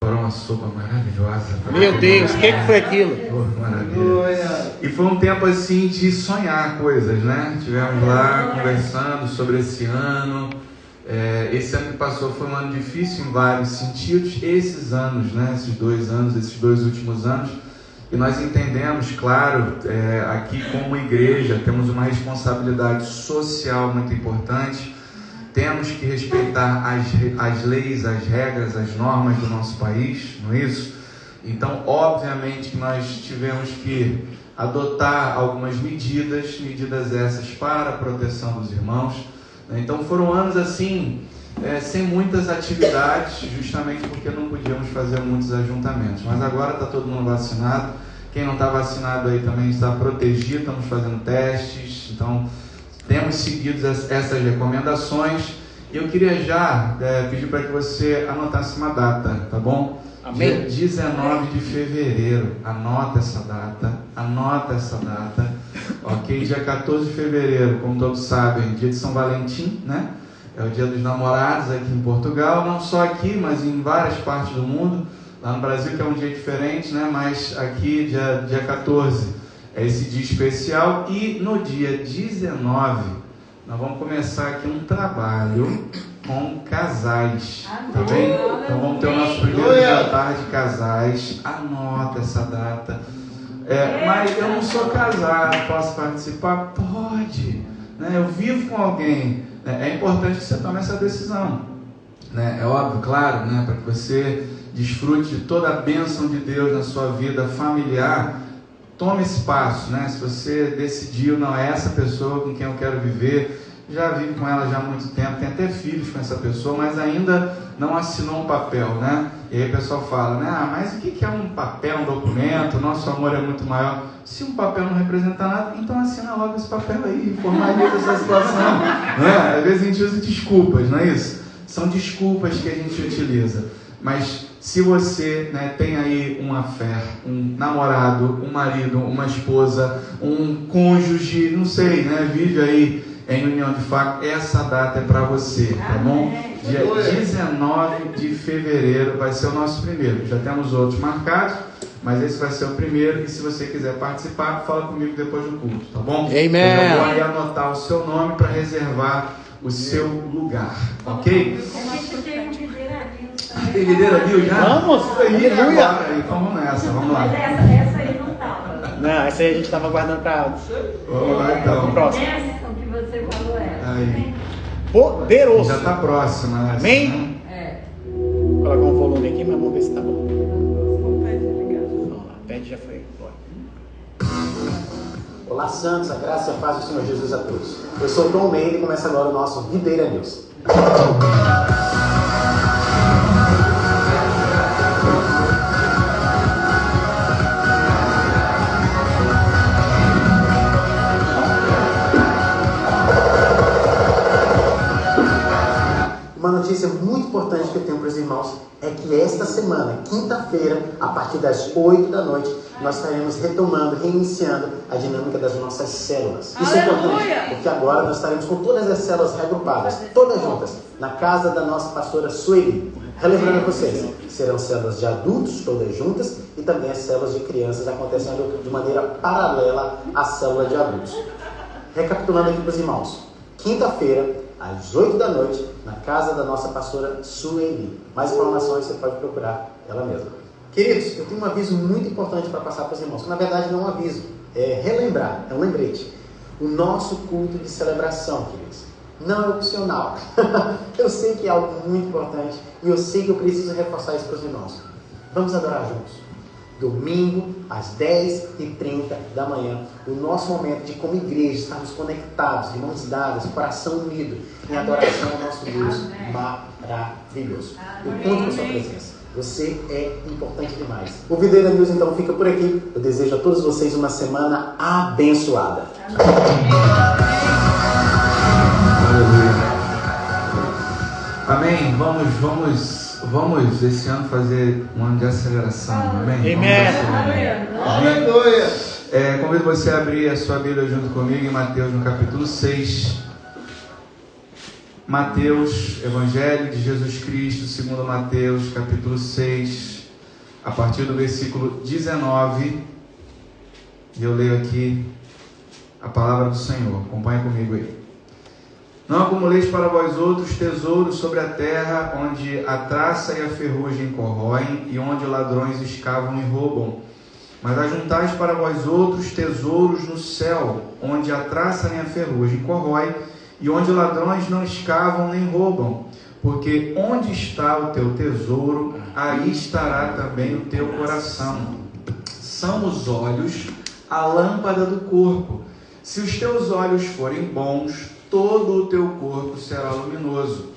preparou uma sopa maravilhosa. Meu Deus, o que foi aquilo? Oh, maravilha. E foi um tempo assim de sonhar coisas, né? Estivemos lá conversando sobre esse ano. Esse ano que passou foi um ano difícil em vários sentidos. Esses anos, né? Esses 2 anos, esses 2 últimos anos. E nós entendemos, claro, aqui como igreja, temos uma responsabilidade social muito importante. Temos que respeitar as leis, as regras, as normas do nosso país, não é isso? Então, obviamente que nós tivemos que adotar algumas medidas essas para a proteção dos irmãos. Então, foram anos assim, sem muitas atividades, justamente porque não podíamos fazer muitos ajuntamentos. Mas agora está todo mundo vacinado. Quem não está vacinado aí também está protegido, estamos fazendo testes. Então, temos seguido essas recomendações. E eu queria já pedir para que você anotasse uma data, tá bom? Amém. Dia 19 de fevereiro. Anota essa data. Ok? Dia 14 de fevereiro, como todos sabem, dia de São Valentim, né? É o dia dos namorados aqui em Portugal. Não só aqui, mas em várias partes do mundo. Lá no Brasil que é um dia diferente, né? Mas aqui, dia 14, é esse dia especial. E no dia 19, nós vamos começar aqui um trabalho com casais, tá bem? Então vamos ter o nosso primeiro jantar de casais. Anota essa data. Mas eu não sou casado, posso participar? Pode, né? Eu vivo com alguém, né? É importante que você tome essa decisão, né? É óbvio, claro, né? Para que você desfrute de toda a bênção de Deus na sua vida familiar. Tome esse passo, né? Se você decidiu, não é essa pessoa com quem eu quero viver, já vive com ela já há muito tempo, tem até filhos com essa pessoa, mas ainda não assinou um papel, né? E aí o pessoal fala, né? Mas o que é um papel, um documento? Nosso amor é muito maior. Se um papel não representa nada, então assina logo esse papel aí, formaliza essa situação, né? Às vezes a gente usa desculpas, não é isso? São desculpas que a gente utiliza. Mas se você, né, tem aí uma fé, um namorado, um marido, uma esposa, um cônjuge, não sei, né, vive aí em união de fato, essa data é para você, tá bom? Dia 19 de fevereiro vai ser o nosso primeiro. Já temos outros marcados, mas esse vai ser o primeiro. E se você quiser participar, fala comigo depois do culto, tá bom? Amém. Eu já vou aí anotar o seu nome para reservar o seu lugar, ok? Tem videira Bill já? Vamos! Aleluia! Então vamos nessa, vamos lá. Mas essa aí não estava. Não, essa aí a gente estava guardando para Vamos lá então. o próximo. Essa que você falou Aí. Poderoso. Já está próxima, né? Amém? Vou colocar um volume aqui, mas vamos ver se tá bom. Vamos lá, pede já foi. Olá, santos, a graça e a paz do Senhor Jesus a todos. Eu sou o Tom Mendes e começa agora o nosso Videira News. Uma notícia muito importante que eu tenho para os irmãos é que esta semana, quinta-feira, a partir das 8 da noite, nós estaremos retomando, reiniciando a dinâmica das nossas células. Isso é importante, porque agora nós estaremos com todas as células reagrupadas, todas juntas, na casa da nossa pastora Sueli. Relembrando a vocês, serão células de adultos todas juntas e também as células de crianças acontecendo de maneira paralela à célula de adultos. Recapitulando aqui para os irmãos, quinta-feira, às 8 da noite, na casa da nossa pastora Sueli. Mais informações você pode procurar ela mesma. Queridos, eu tenho um aviso muito importante para passar para os irmãos, que na verdade não é um aviso, é relembrar, é um lembrete. O nosso culto de celebração, queridos, não é opcional. Eu sei que é algo muito importante e eu sei que eu preciso reforçar isso para os irmãos. Vamos adorar juntos. Domingo, às 10h30 da manhã, o nosso momento de, como igreja, estarmos conectados, de mãos dadas, coração unido, em adoração ao nosso Deus maravilhoso. Eu conto com a sua presença. Você é importante demais. O Videira News, então, fica por aqui. Eu desejo a todos vocês uma semana abençoada. Amém. Vamos esse ano fazer um ano de aceleração. Amém? Aleluia. Convido você a abrir a sua Bíblia junto comigo em Mateus, no capítulo 6. Mateus, Evangelho de Jesus Cristo, segundo Mateus, capítulo 6. a partir do versículo 19, e eu leio aqui a palavra do Senhor. Acompanha comigo aí. Não acumuleis para vós outros tesouros sobre a terra, onde a traça e a ferrugem corroem, e onde ladrões escavam e roubam. Mas ajuntais para vós outros tesouros no céu, onde a traça nem a ferrugem corrói, e onde ladrões não escavam nem roubam. Porque onde está o teu tesouro, aí estará também o teu coração. São os olhos a lâmpada do corpo. Se os teus olhos forem bons, todo o teu corpo será luminoso.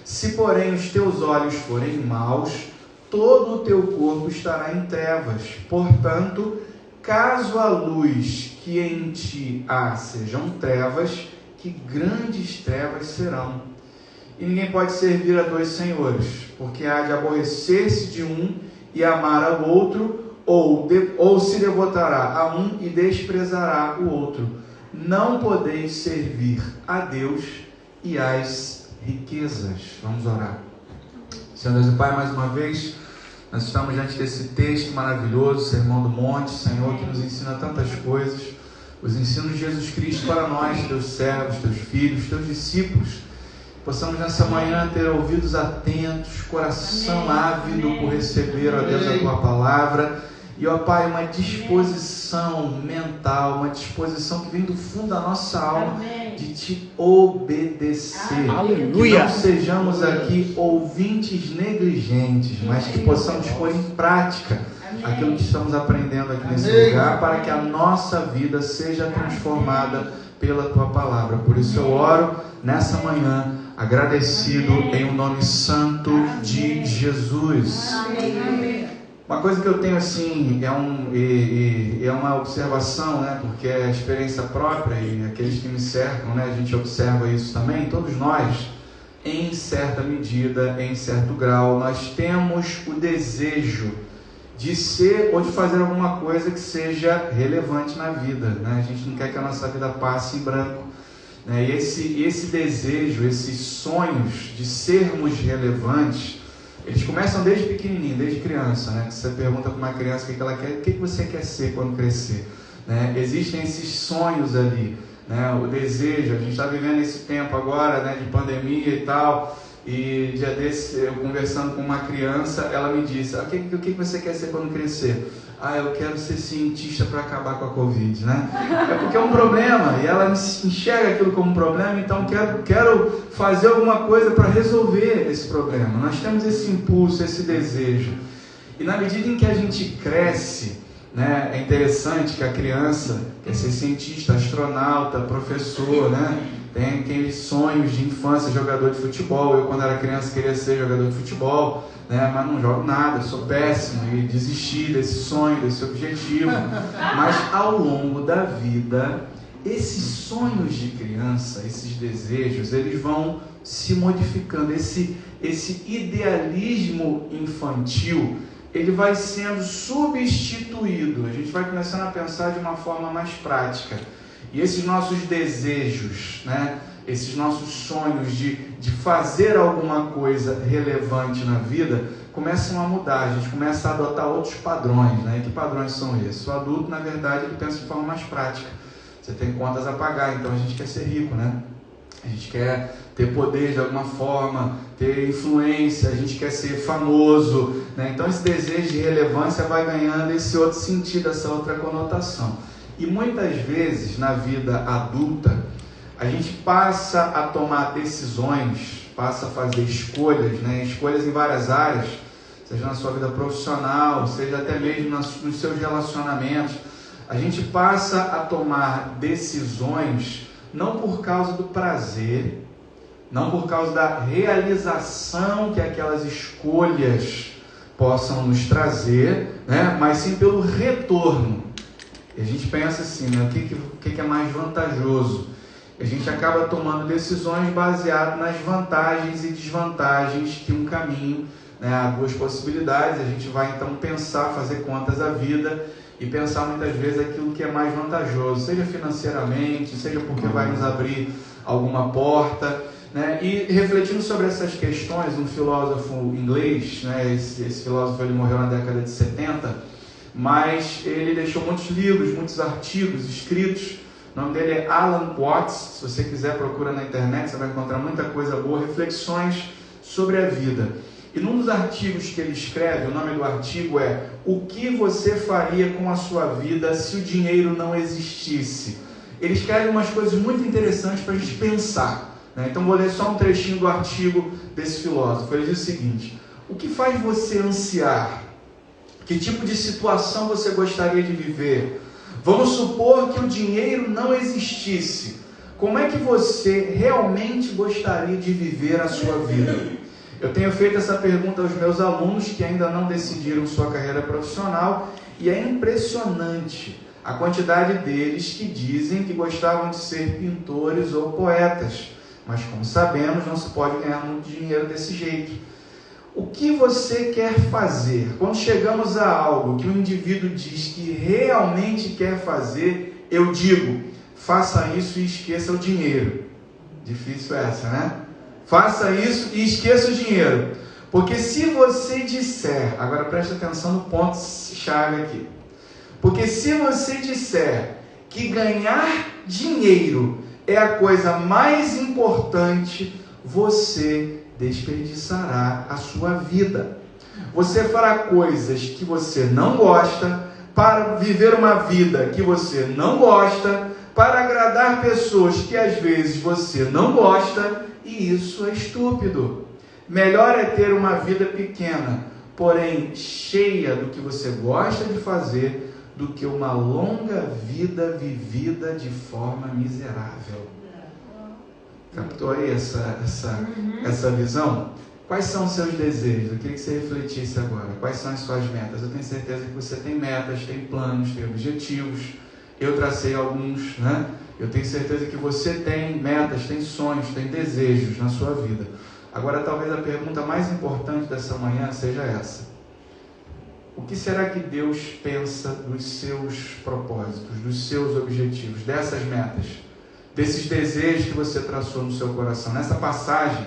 Se, porém, os teus olhos forem maus, todo o teu corpo estará em trevas. Portanto, caso a luz que em ti há sejam trevas, que grandes trevas serão. E ninguém pode servir a dois senhores, porque há de aborrecer-se de um e amar ao outro, ou se devotará a um e desprezará o outro. Não podeis servir a Deus e às riquezas. Vamos orar. Senhor Deus e Pai, mais uma vez, nós estamos diante desse texto maravilhoso, Sermão do Monte, Senhor, que nos ensina tantas coisas, os ensinos de Jesus Cristo para nós, teus servos, teus filhos, teus discípulos. Possamos nessa manhã ter ouvidos atentos, coração ávido por receber, ó Deus, a Tua palavra. E, ó Pai, uma disposição mental, uma disposição que vem do fundo da nossa alma de Te obedecer. Aleluia! Que não sejamos aqui ouvintes negligentes, mas que possamos pôr em prática aquilo que estamos aprendendo aqui nesse lugar, para que a nossa vida seja transformada pela Tua palavra. Por isso eu oro nessa manhã, agradecido em o nome santo de Jesus. Uma coisa que eu tenho assim, é uma observação, né? Porque é experiência própria e aqueles que me cercam, né? A gente observa isso também, todos nós, em certa medida, em certo grau, nós temos o desejo de ser ou de fazer alguma coisa que seja relevante na vida, né? A gente não quer que a nossa vida passe em branco, né? E esse desejo, esses sonhos de sermos relevantes, eles começam desde pequenininho, desde criança, né? Você pergunta para uma criança o que ela quer, o que você quer ser quando crescer, né? Existem esses sonhos ali, né? O desejo. A gente está vivendo esse tempo agora, né, de pandemia e tal, e dia desse, eu conversando com uma criança, ela me disse: o que você quer ser quando crescer? Eu quero ser cientista para acabar com a Covid, né? É porque é um problema, e ela enxerga aquilo como um problema, então quero fazer alguma coisa para resolver esse problema. Nós temos esse impulso, esse desejo. E na medida em que a gente cresce, né, é interessante que a criança quer ser cientista, astronauta, professor, né? Tem aqueles sonhos de infância, jogador de futebol. Eu, quando era criança, queria ser jogador de futebol, né? Mas não jogo nada, sou péssimo, e desisti desse sonho, desse objetivo. Mas ao longo da vida, esses sonhos de criança, esses desejos, eles vão se modificando. Esse idealismo infantil, ele vai sendo substituído. A gente vai começando a pensar de uma forma mais prática. E esses nossos desejos, né? Esses nossos sonhos de fazer alguma coisa relevante na vida, começam a mudar. A gente começa a adotar outros padrões, né? E que padrões são esses? O adulto, na verdade, ele pensa de forma mais prática. Você tem contas a pagar, então a gente quer ser rico, né? A gente quer ter poder de alguma forma, ter influência, a gente quer ser famoso, né? Então esse desejo de relevância vai ganhando esse outro sentido, essa outra conotação. E muitas vezes na vida adulta, a gente passa a tomar decisões, passa a fazer escolhas, né? Escolhas em várias áreas, seja na sua vida profissional, seja até mesmo nos seus relacionamentos. A gente passa a tomar decisões não por causa do prazer, não por causa da realização que aquelas escolhas possam nos trazer, né? Mas sim pelo retorno. E a gente pensa assim, né? O que é mais vantajoso? A gente acaba tomando decisões baseadas nas vantagens e desvantagens que um caminho, né? Há duas possibilidades. A gente vai então pensar, fazer contas à vida e pensar muitas vezes aquilo que é mais vantajoso, seja financeiramente, seja porque vai nos abrir alguma porta, né? E refletindo sobre essas questões, um filósofo inglês, né? Esse filósofo ele morreu na década de 70, mas ele deixou muitos livros, muitos artigos escritos. O nome dele é Alan Watts. Se você quiser, procura na internet, você vai encontrar muita coisa boa, reflexões sobre a vida. E num dos artigos que ele escreve, o nome do artigo é O que você faria com a sua vida se o dinheiro não existisse? Ele escreve umas coisas muito interessantes para a gente pensar, né? Então vou ler só um trechinho do artigo desse filósofo. Ele diz o seguinte: o que faz você ansiar? Que tipo de situação você gostaria de viver? Vamos supor que o dinheiro não existisse. Como é que você realmente gostaria de viver a sua vida? Eu tenho feito essa pergunta aos meus alunos que ainda não decidiram sua carreira profissional e é impressionante a quantidade deles que dizem que gostavam de ser pintores ou poetas. Mas como sabemos, não se pode ganhar muito dinheiro desse jeito. O que você quer fazer? Quando chegamos a algo que o indivíduo diz que realmente quer fazer, eu digo, faça isso e esqueça o dinheiro. Difícil essa, né? Faça isso e esqueça o dinheiro. Porque se você disser, agora preste atenção no ponto-chave aqui. Porque se você disser que ganhar dinheiro é a coisa mais importante, você desperdiçará a sua vida. Você fará coisas que você não gosta, para viver uma vida que você não gosta, para agradar pessoas que às vezes você não gosta, e isso é estúpido. Melhor é ter uma vida pequena, porém cheia do que você gosta de fazer, do que uma longa vida vivida de forma miserável. Captou aí essa visão? Quais são os seus desejos? Eu queria que você refletisse agora. Quais são as suas metas? Eu tenho certeza que você tem metas, tem planos, tem objetivos. Eu tracei alguns, né? Eu tenho certeza que você tem metas, tem sonhos, tem desejos na sua vida. Agora, talvez a pergunta mais importante dessa manhã seja essa: o que será que Deus pensa dos seus propósitos, dos seus objetivos, dessas metas, desses desejos que você traçou no seu coração? Nessa passagem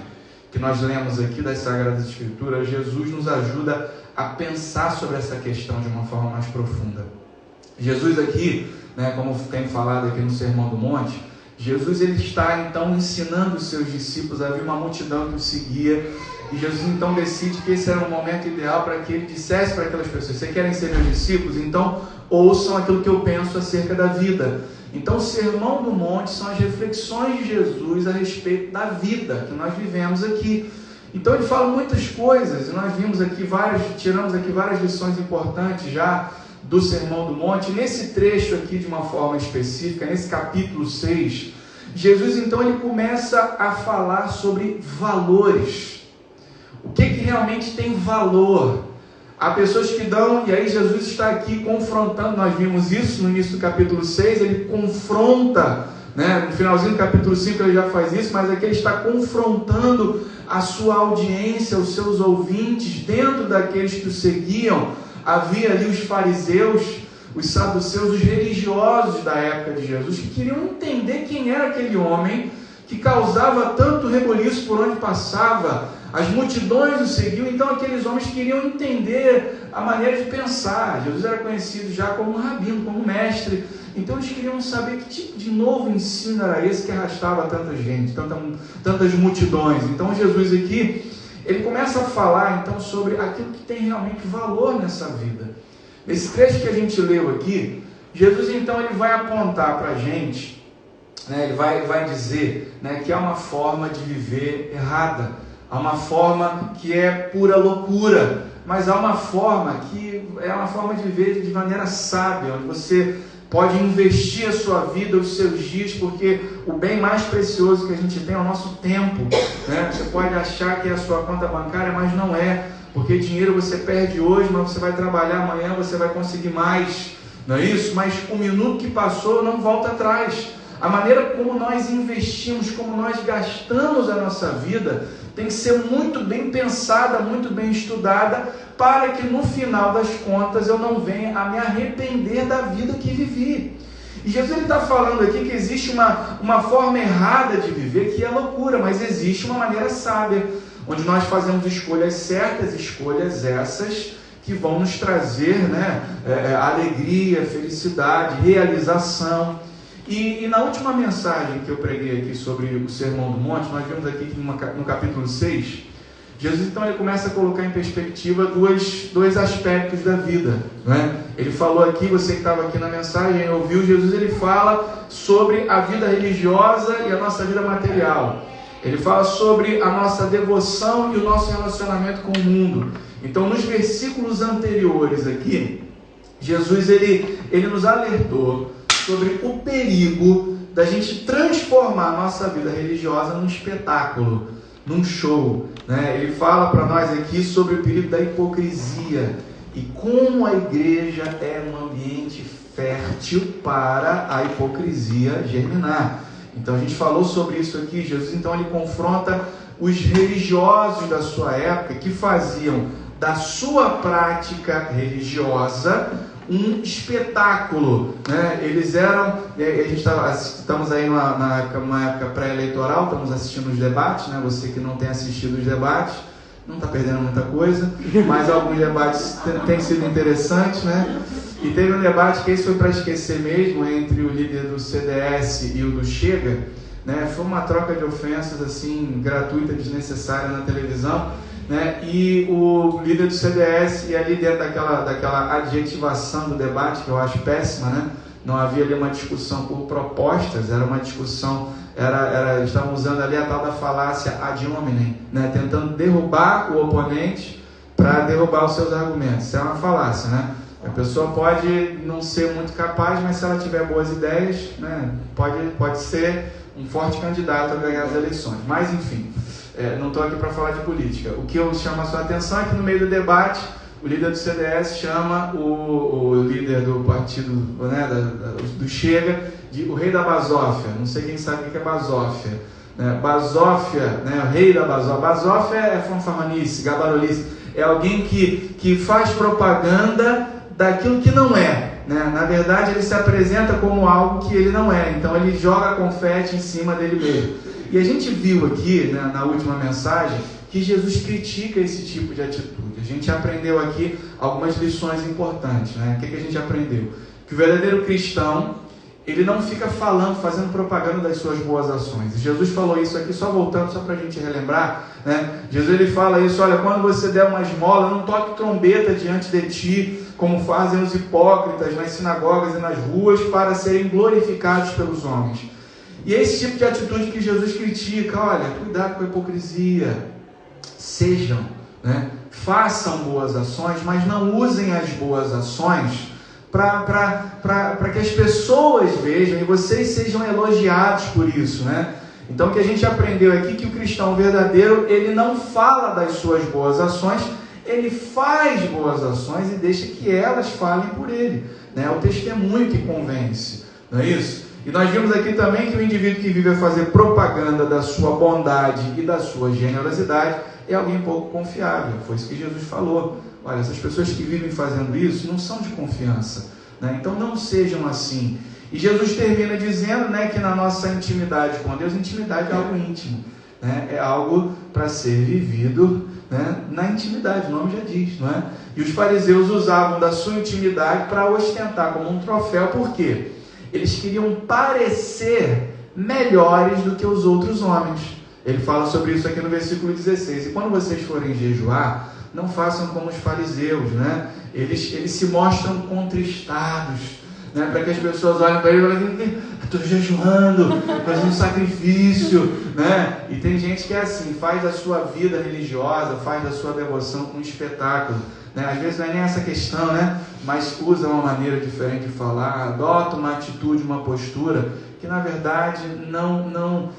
que nós lemos aqui das Sagradas Escrituras, Jesus nos ajuda a pensar sobre essa questão de uma forma mais profunda. Jesus aqui, né, como tem falado aqui no Sermão do Monte, Jesus ele está então ensinando os seus discípulos. Havia uma multidão que o seguia, e Jesus então decide que esse era o momento ideal para que ele dissesse para aquelas pessoas: vocês querem ser meus discípulos? Então ouçam aquilo que eu penso acerca da vida. Então o Sermão do Monte são as reflexões de Jesus a respeito da vida que nós vivemos aqui. Então ele fala muitas coisas, e nós vimos aqui tiramos aqui várias lições importantes já do Sermão do Monte. Nesse trecho aqui, de uma forma específica, nesse capítulo 6, Jesus então ele começa a falar sobre valores. O que realmente tem valor? Há pessoas que dão, e aí Jesus está aqui confrontando. Nós vimos isso no início do capítulo 6, ele confronta, né? No finalzinho do capítulo 5 ele já faz isso, mas aqui ele está confrontando a sua audiência, os seus ouvintes, dentro daqueles que o seguiam. Havia ali os fariseus, os saduceus, os religiosos da época de Jesus, que queriam entender quem era aquele homem que causava tanto rebuliço por onde passava. As multidões o seguiam, então aqueles homens queriam entender a maneira de pensar. Jesus era conhecido já como um rabino, como um mestre. Então eles queriam saber que tipo de novo ensino era esse que arrastava tanta gente, tantas multidões. Então Jesus aqui, ele começa a falar então sobre aquilo que tem realmente valor nessa vida. Nesse trecho que a gente leu aqui, Jesus então ele vai apontar para a gente, né, ele vai dizer, né, que há uma forma de viver errada. Há uma forma que é pura loucura, mas há uma forma que é uma forma de viver de maneira sábia, onde você pode investir a sua vida, os seus dias, porque o bem mais precioso que a gente tem é o nosso tempo, né? Você pode achar que é a sua conta bancária, mas não é, porque dinheiro você perde hoje, mas você vai trabalhar amanhã, você vai conseguir mais, não é isso? Mas o minuto que passou não volta atrás. A maneira como nós investimos, como nós gastamos a nossa vida, tem que ser muito bem pensada, muito bem estudada, para que no final das contas eu não venha a me arrepender da vida que vivi. E Jesus está falando aqui que existe uma forma errada de viver, que é loucura, mas existe uma maneira sábia, onde nós fazemos escolhas certas, escolhas essas que vão nos trazer, né, alegria, felicidade, realização. E na última mensagem que eu preguei aqui sobre o Sermão do Monte, nós vimos aqui que no capítulo 6, Jesus então ele começa a colocar em perspectiva dois aspectos da vida, né? Ele falou aqui, você que estava aqui na mensagem, ouviu Jesus, ele fala sobre a vida religiosa e a nossa vida material. Ele fala sobre a nossa devoção e o nosso relacionamento com o mundo. Então, nos versículos anteriores aqui, Jesus ele nos alertou sobre o perigo da gente transformar a nossa vida religiosa num espetáculo, num show, né? Ele fala para nós aqui sobre o perigo da hipocrisia e como a igreja é um ambiente fértil para a hipocrisia germinar. Então a gente falou sobre isso aqui. Jesus então ele confronta os religiosos da sua época que faziam da sua prática religiosa um espetáculo, né? Eles eram, a gente estamos aí numa época pré-eleitoral, estamos assistindo os debates, né? Você que não tem assistido os debates, não está perdendo muita coisa, mas alguns debates têm sido interessantes, né? E teve um debate que esse foi para esquecer mesmo, entre o líder do CDS e o do Chega, né? Foi uma troca de ofensas assim, gratuita, desnecessária na televisão, né? E o líder do CDS, e ali dentro daquela adjetivação do debate, que eu acho péssima, né? Não havia ali uma discussão por propostas, era uma discussão, estavam usando ali a tal da falácia ad hominem, né? Tentando derrubar o oponente para derrubar os seus argumentos. Isso é uma falácia, né? A pessoa pode não ser muito capaz, mas se ela tiver boas ideias, né, pode ser um forte candidato a ganhar as eleições. Mas, enfim, não estou aqui para falar de política. O que eu chamo a sua atenção é que no meio do debate, o líder do CDS chama o líder do partido, né, do Chega, de o rei da basófia. Não sei quem sabe o que é basófia. Basófia, né, o rei da basófia. Basófia é fanfarronice, gabarolice. É alguém que faz propaganda daquilo que não é, né? Na verdade, ele se apresenta como algo que ele não é. Então, ele joga confete em cima dele mesmo. E a gente viu aqui, né, na última mensagem, que Jesus critica esse tipo de atitude. A gente aprendeu aqui algumas lições importantes, né? O que a gente aprendeu? Que o verdadeiro cristão, ele não fica fazendo propaganda das suas boas ações. E Jesus falou isso aqui, só voltando, só para a gente relembrar, né? Jesus ele fala isso, olha, quando você der uma esmola, não toque trombeta diante de ti, como fazem os hipócritas nas sinagogas e nas ruas, para serem glorificados pelos homens. E é esse tipo de atitude que Jesus critica. Olha, cuidado com a hipocrisia. Sejam, né? Façam boas ações, mas não usem as boas ações para que as pessoas vejam e vocês sejam elogiados por isso, né? Então o que a gente aprendeu aqui, que o cristão verdadeiro, ele não fala das suas boas ações, ele faz boas ações e deixa que elas falem por ele, né? É o testemunho que convence, não é isso? E nós vimos aqui também que o indivíduo que vive a fazer propaganda da sua bondade e da sua generosidade é alguém pouco confiável. Foi isso que Jesus falou. Olha, essas pessoas que vivem fazendo isso não são de confiança, né? Então não sejam assim. E Jesus termina dizendo, né, que na nossa intimidade com Deus, intimidade é algo íntimo, né? É algo para ser vivido, né, na intimidade, o nome já diz, não é? E os fariseus usavam da sua intimidade para ostentar como um troféu. Por quê? Eles queriam parecer melhores do que os outros homens. Ele fala sobre isso aqui no versículo 16. E quando vocês forem jejuar, não façam como os fariseus, né? Eles se mostram contristados, né? Para que as pessoas olhem para ele e falem, estou jejuando, fazendo um sacrifício, né? E tem gente que é assim, faz a sua vida religiosa, faz a sua devoção com um espetáculo, né? Às vezes não é nem essa questão, né? Mas usa uma maneira diferente de falar, adota uma atitude, uma postura, que na verdade não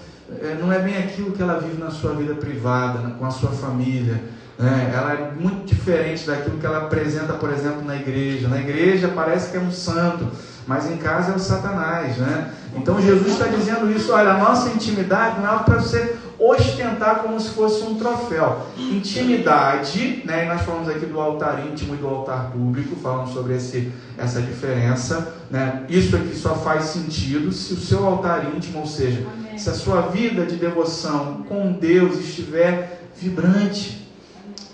é bem aquilo que ela vive na sua vida privada, com a sua família, né? Ela é muito diferente daquilo que ela apresenta, por exemplo, na igreja. Na igreja parece que é um santo, mas em casa é o Satanás, né? Então Jesus está dizendo isso, olha, a nossa intimidade não é algo para você ostentar como se fosse um troféu. Intimidade, né? E nós falamos aqui do altar íntimo e do altar público, falamos sobre essa diferença, né? Isso aqui só faz sentido se o seu altar íntimo, ou seja, se a sua vida de devoção com Deus estiver vibrante.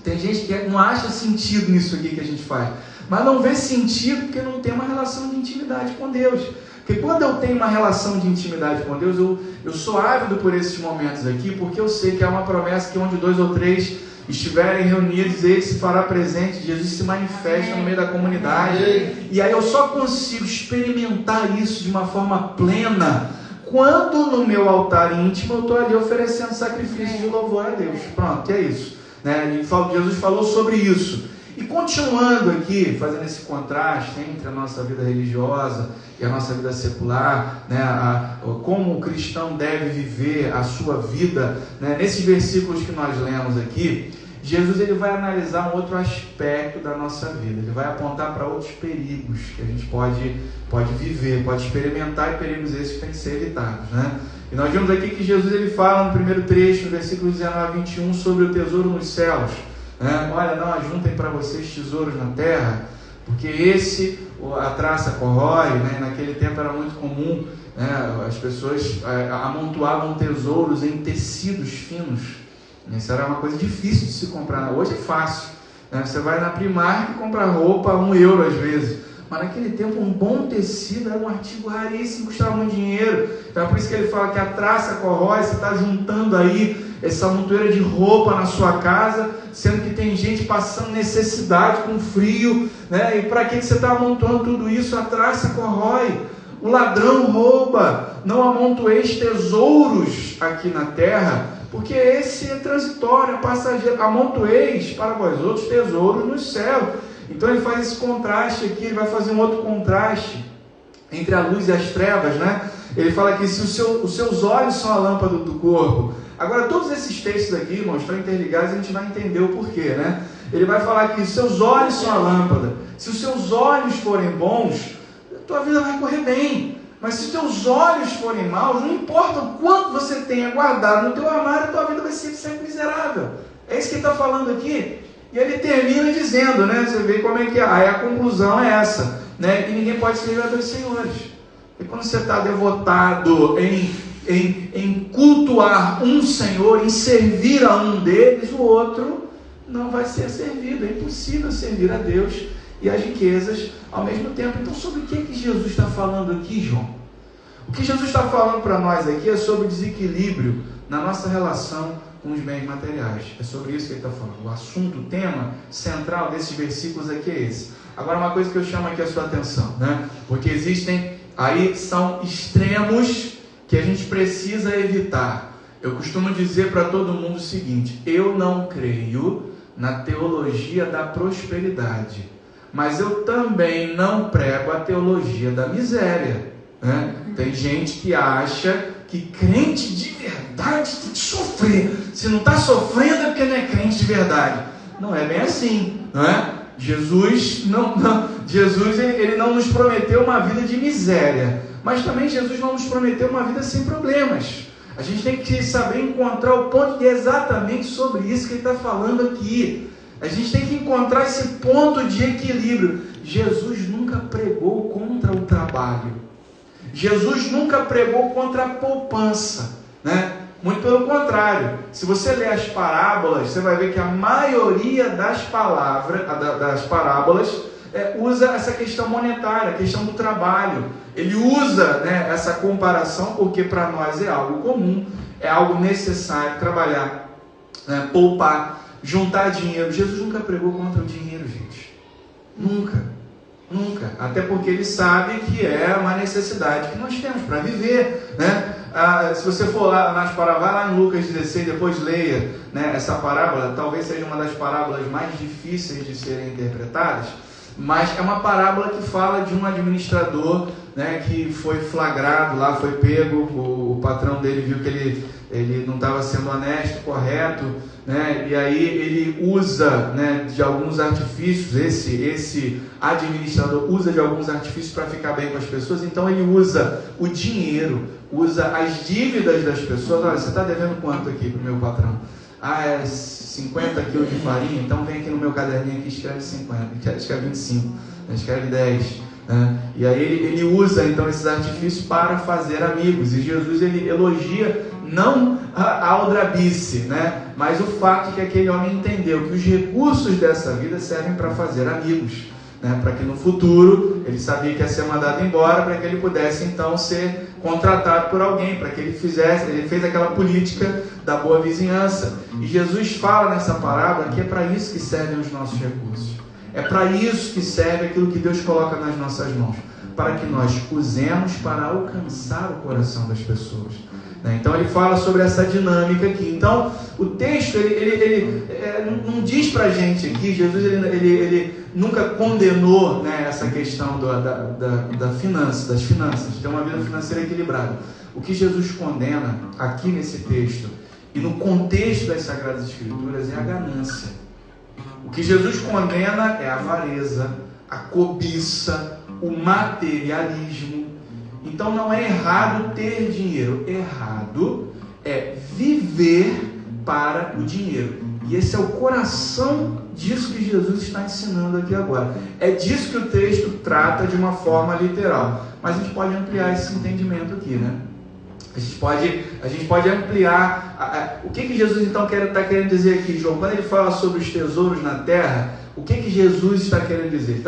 Tem gente que não acha sentido nisso aqui que a gente faz, mas não vê sentido porque não tem uma relação de intimidade com Deus. Porque quando eu tenho uma relação de intimidade com Deus, eu sou ávido por esses momentos aqui, porque eu sei que há uma promessa que onde 2 ou 3 estiverem reunidos, Ele se fará presente, Jesus se manifesta no meio da comunidade. E aí eu só consigo experimentar isso de uma forma plena quando no meu altar íntimo eu estou ali oferecendo sacrifício de louvor a Deus. Pronto, é isso, né? Jesus falou sobre isso. E continuando aqui, fazendo esse contraste entre a nossa vida religiosa e a nossa vida secular, né, como o cristão deve viver a sua vida, né, nesses versículos que nós lemos aqui, Jesus ele vai analisar um outro aspecto da nossa vida, ele vai apontar para outros perigos que a gente pode viver, pode experimentar, e perigos esses que têm que ser evitados, né? E nós vemos aqui que Jesus ele fala no primeiro trecho, no versículo 19 a 21, sobre o tesouro nos céus. Olha, não ajuntem para vocês tesouros na terra, porque a traça corrói, né? Naquele tempo era muito comum, né? As pessoas amontoavam tesouros em tecidos finos. Isso era uma coisa difícil de se comprar. Hoje é fácil, né? Você vai na Primark e compra roupa a €1 às vezes, mas naquele tempo um bom tecido era um artigo raríssimo, custava muito dinheiro. Então é por isso que ele fala que a traça corrói. Você está juntando aí essa montoeira de roupa na sua casa, sendo que tem gente passando necessidade, com frio, né? E para que você está amontoando tudo isso? A traça corrói, o ladrão rouba. Não amontoeis tesouros aqui na terra, porque esse é transitório, é passageiro. Amontoeis para vós outros tesouros no céu. Então ele faz esse contraste aqui, ele vai fazer um outro contraste entre a luz e as trevas, né? Ele fala que se os seus olhos são a lâmpada do corpo. Agora, todos esses textos aqui, irmãos, estão interligados, a gente vai entender o porquê, né? Ele vai falar que seus olhos são a lâmpada. Se os seus olhos forem bons, a tua vida vai correr bem. Mas se os teus olhos forem maus, não importa o quanto você tenha guardado no teu armário, a tua vida vai ser sempre miserável. É isso que ele está falando aqui. E ele termina dizendo, né? Você vê como é que é. Aí a conclusão é essa, né? E ninguém pode servir a 2 senhores. E quando você está devotado em cultuar um Senhor, em servir a um deles, o outro não vai ser servido. É impossível servir a Deus e as riquezas ao mesmo tempo. Então, sobre o que Jesus está falando aqui, João? O que Jesus está falando para nós aqui é sobre desequilíbrio na nossa relação com os bens materiais. É sobre isso que ele está falando. O assunto, o tema central desses versículos aqui é esse. Agora, uma coisa que eu chamo aqui a sua atenção, né? Porque são extremos que a gente precisa evitar. Eu costumo dizer para todo mundo o seguinte: eu não creio na teologia da prosperidade, mas eu também não prego a teologia da miséria, né? Tem gente que acha que crente de verdade tem que sofrer. Se não está sofrendo é porque não é crente de verdade. Não é bem assim, não é? Jesus ele não nos prometeu uma vida de miséria, mas também Jesus não nos prometeu uma vida sem problemas. A gente tem que saber encontrar o ponto de exatamente sobre isso que ele está falando aqui. A gente tem que encontrar esse ponto de equilíbrio. Jesus nunca pregou contra o trabalho. Jesus nunca pregou contra a poupança, né? Muito pelo contrário. Se você ler as parábolas, você vai ver que a maioria das parábolas usa essa questão monetária, a questão do trabalho. Ele usa, né, essa comparação porque para nós é algo comum, é algo necessário trabalhar, né, poupar, juntar dinheiro. Jesus nunca pregou contra o dinheiro, gente. Nunca. Nunca. Até porque ele sabe que é uma necessidade que nós temos para viver, né? Se você for lá vai lá em Lucas 16, depois leia, né, essa parábola. Talvez seja uma das parábolas mais difíceis de serem interpretadas, mas é uma parábola que fala de um administrador, né, que foi flagrado lá, foi pego, o patrão dele viu que ele não estava sendo honesto, correto, né, e aí ele usa, né, de alguns artifícios, esse administrador usa de alguns artifícios para ficar bem com as pessoas. Então ele usa o dinheiro, usa as dívidas das pessoas. Olha, você está devendo quanto aqui para o meu patrão? É 50 quilos de farinha, então vem aqui no meu caderninho aqui, escreve 50, escreve 25, escreve 10. E aí ele usa então esses artifícios para fazer amigos. E Jesus ele elogia não a aldrabice, né? Mas o fato de que aquele homem entendeu que os recursos dessa vida servem para fazer amigos, né? Para que no futuro ele sabia que ia ser mandado embora, para que ele pudesse então ser contratado por alguém, para que ele fez aquela política da boa vizinhança. E Jesus fala nessa parábola que é para isso que servem os nossos recursos. É para isso que serve aquilo que Deus coloca nas nossas mãos, para que nós usemos para alcançar o coração das pessoas. Então ele fala sobre essa dinâmica aqui. Então o texto ele não diz para a gente aqui, Jesus ele nunca condenou, né, essa questão das finanças, ter uma vida financeira equilibrada. O que Jesus condena aqui nesse texto e no contexto das Sagradas Escrituras é a ganância. O que Jesus condena é a avareza, a cobiça, o materialismo. Então não é errado ter dinheiro, errado é viver para o dinheiro. E esse é o coração disso que Jesus está ensinando aqui agora. É disso que o texto trata de uma forma literal. Mas a gente pode ampliar esse entendimento aqui, né? A gente pode ampliar o que Jesus então está querendo dizer aqui, João. Quando ele fala sobre os tesouros na terra, o que Jesus está querendo dizer?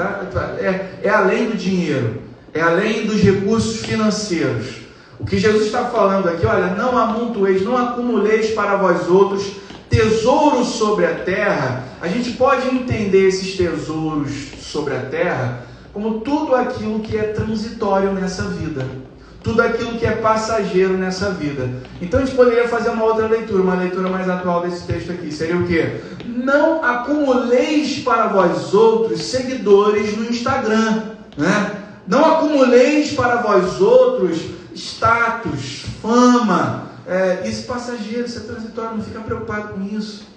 É além do dinheiro, é além dos recursos financeiros. O que Jesus está falando aqui, olha, não amontoeis, não acumuleis para vós outros tesouros sobre a terra. A gente pode entender esses tesouros sobre a terra como tudo aquilo que é transitório nessa vida. Tudo aquilo que é passageiro nessa vida. Então a gente poderia fazer uma outra leitura, uma leitura mais atual desse texto aqui. Seria o quê? Não acumuleis para vós outros seguidores no Instagram, né? Não acumuleis para vós outros status, fama. Isso é passageiro, isso é transitório, não fica preocupado com isso.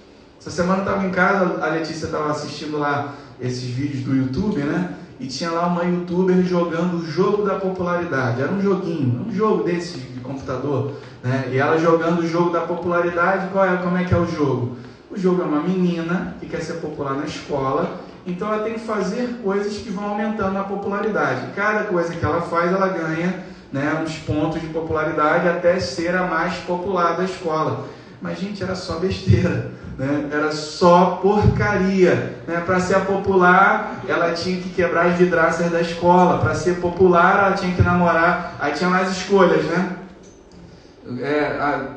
Essa semana eu estava em casa, a Letícia estava assistindo lá esses vídeos do YouTube, né? E tinha lá uma youtuber jogando o jogo da popularidade. Era um joguinho, um jogo desse de computador, né? E ela jogando o jogo da popularidade. Como é que é o jogo? O jogo é uma menina que quer ser popular na escola, então ela tem que fazer coisas que vão aumentando a popularidade. Cada coisa que ela faz, ela ganha, né, uns pontos de popularidade até ser a mais popular da escola. Mas, gente, era só besteira, né? Era só porcaria, né? Para ser popular, ela tinha que quebrar as vidraças da escola. Para ser popular, ela tinha que namorar. Aí tinha mais escolhas, né?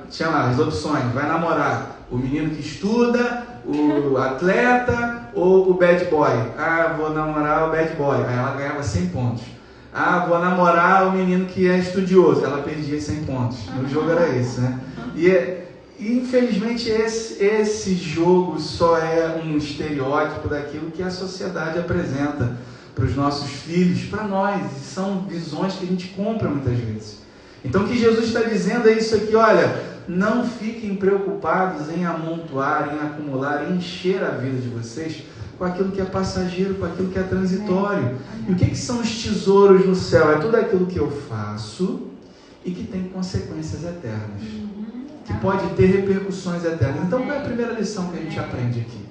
Tinha lá as opções. Vai namorar o menino que estuda, o atleta ou o bad boy. Vou namorar o bad boy. Aí ela ganhava 100 pontos. Vou namorar o menino que é estudioso. Ela perdia 100 pontos. O jogo era esse, né? E infelizmente esse jogo só é um estereótipo daquilo que a sociedade apresenta para os nossos filhos, para nós. São visões que a gente compra muitas vezes. Então o que Jesus está dizendo é isso aqui, olha, não fiquem preocupados em amontoar, em acumular, em encher a vida de vocês com aquilo que é passageiro, com aquilo que é transitório. E o que são os tesouros no céu? É tudo aquilo que eu faço e que tem consequências eternas, que pode ter repercussões eternas. Então, qual é a primeira lição que a gente aprende aqui?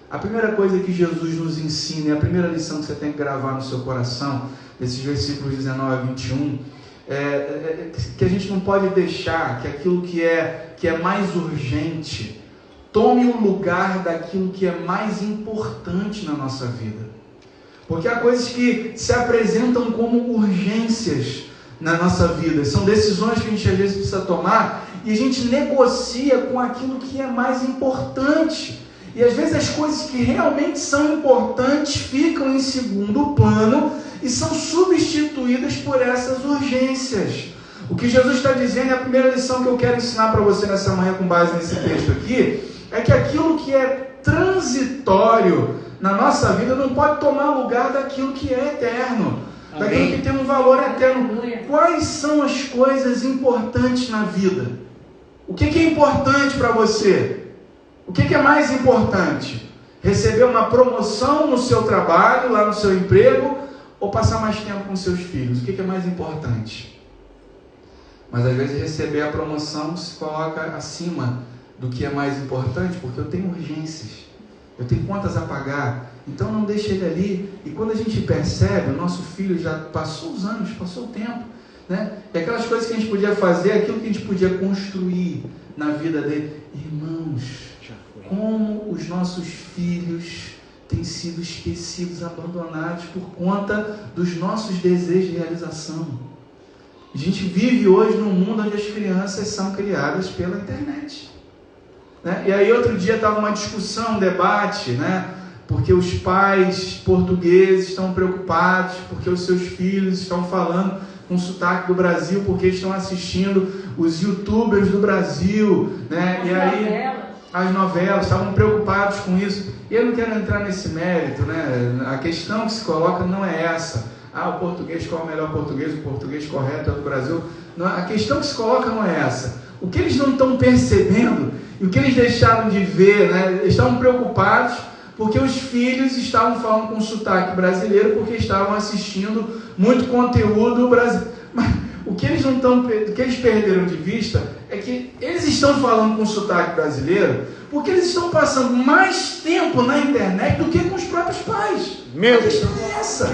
A primeira coisa que Jesus nos ensina, a primeira lição que você tem que gravar no seu coração, desses versículos 19 a 21, que a gente não pode deixar que aquilo que é mais urgente tome o lugar daquilo que é mais importante na nossa vida. Porque há coisas que se apresentam como urgências na nossa vida. São decisões que a gente às vezes precisa tomar e a gente negocia com aquilo que é mais importante. E às vezes as coisas que realmente são importantes ficam em segundo plano e são substituídas por essas urgências. O que Jesus está dizendo, e a primeira lição que eu quero ensinar para você nessa manhã com base nesse texto aqui, é que aquilo que é transitório na nossa vida não pode tomar lugar daquilo que é eterno, daquilo que tem um valor eterno. Quais são as coisas importantes na vida? O que é importante para você? O que é mais importante? Receber uma promoção no seu trabalho, lá no seu emprego, ou passar mais tempo com seus filhos? O que é mais importante? Mas às vezes receber a promoção se coloca acima do que é mais importante, porque eu tenho urgências, eu tenho contas a pagar, então não deixa ele ali. E quando a gente percebe, o nosso filho já passou os anos, passou o tempo, né? E aquelas coisas que a gente podia fazer, aquilo que a gente podia construir na vida dele. Irmãos, como os nossos filhos têm sido esquecidos, abandonados por conta dos nossos desejos de realização. A gente vive hoje num mundo onde as crianças são criadas pela internet, né? E aí outro dia estava uma discussão, um debate, né? Porque os pais portugueses estão preocupados, porque os seus filhos estão falando com sotaque do Brasil, porque estão assistindo os youtubers do Brasil, né? E aí as novelas, estavam preocupados com isso. E eu não quero entrar nesse mérito, né? A questão que se coloca não é essa. O português, qual é o melhor português? O português correto é do Brasil. Não, a questão que se coloca não é essa. O que eles não estão percebendo e o que eles deixaram de ver, né? Eles estavam preocupados porque os filhos estavam falando com sotaque brasileiro, porque estavam assistindo muito conteúdo brasileiro. Mas o que eles não estão, o que eles perderam de vista é que eles estão falando com sotaque brasileiro porque eles estão passando mais tempo na internet do que com os próprios pais. A questão é essa.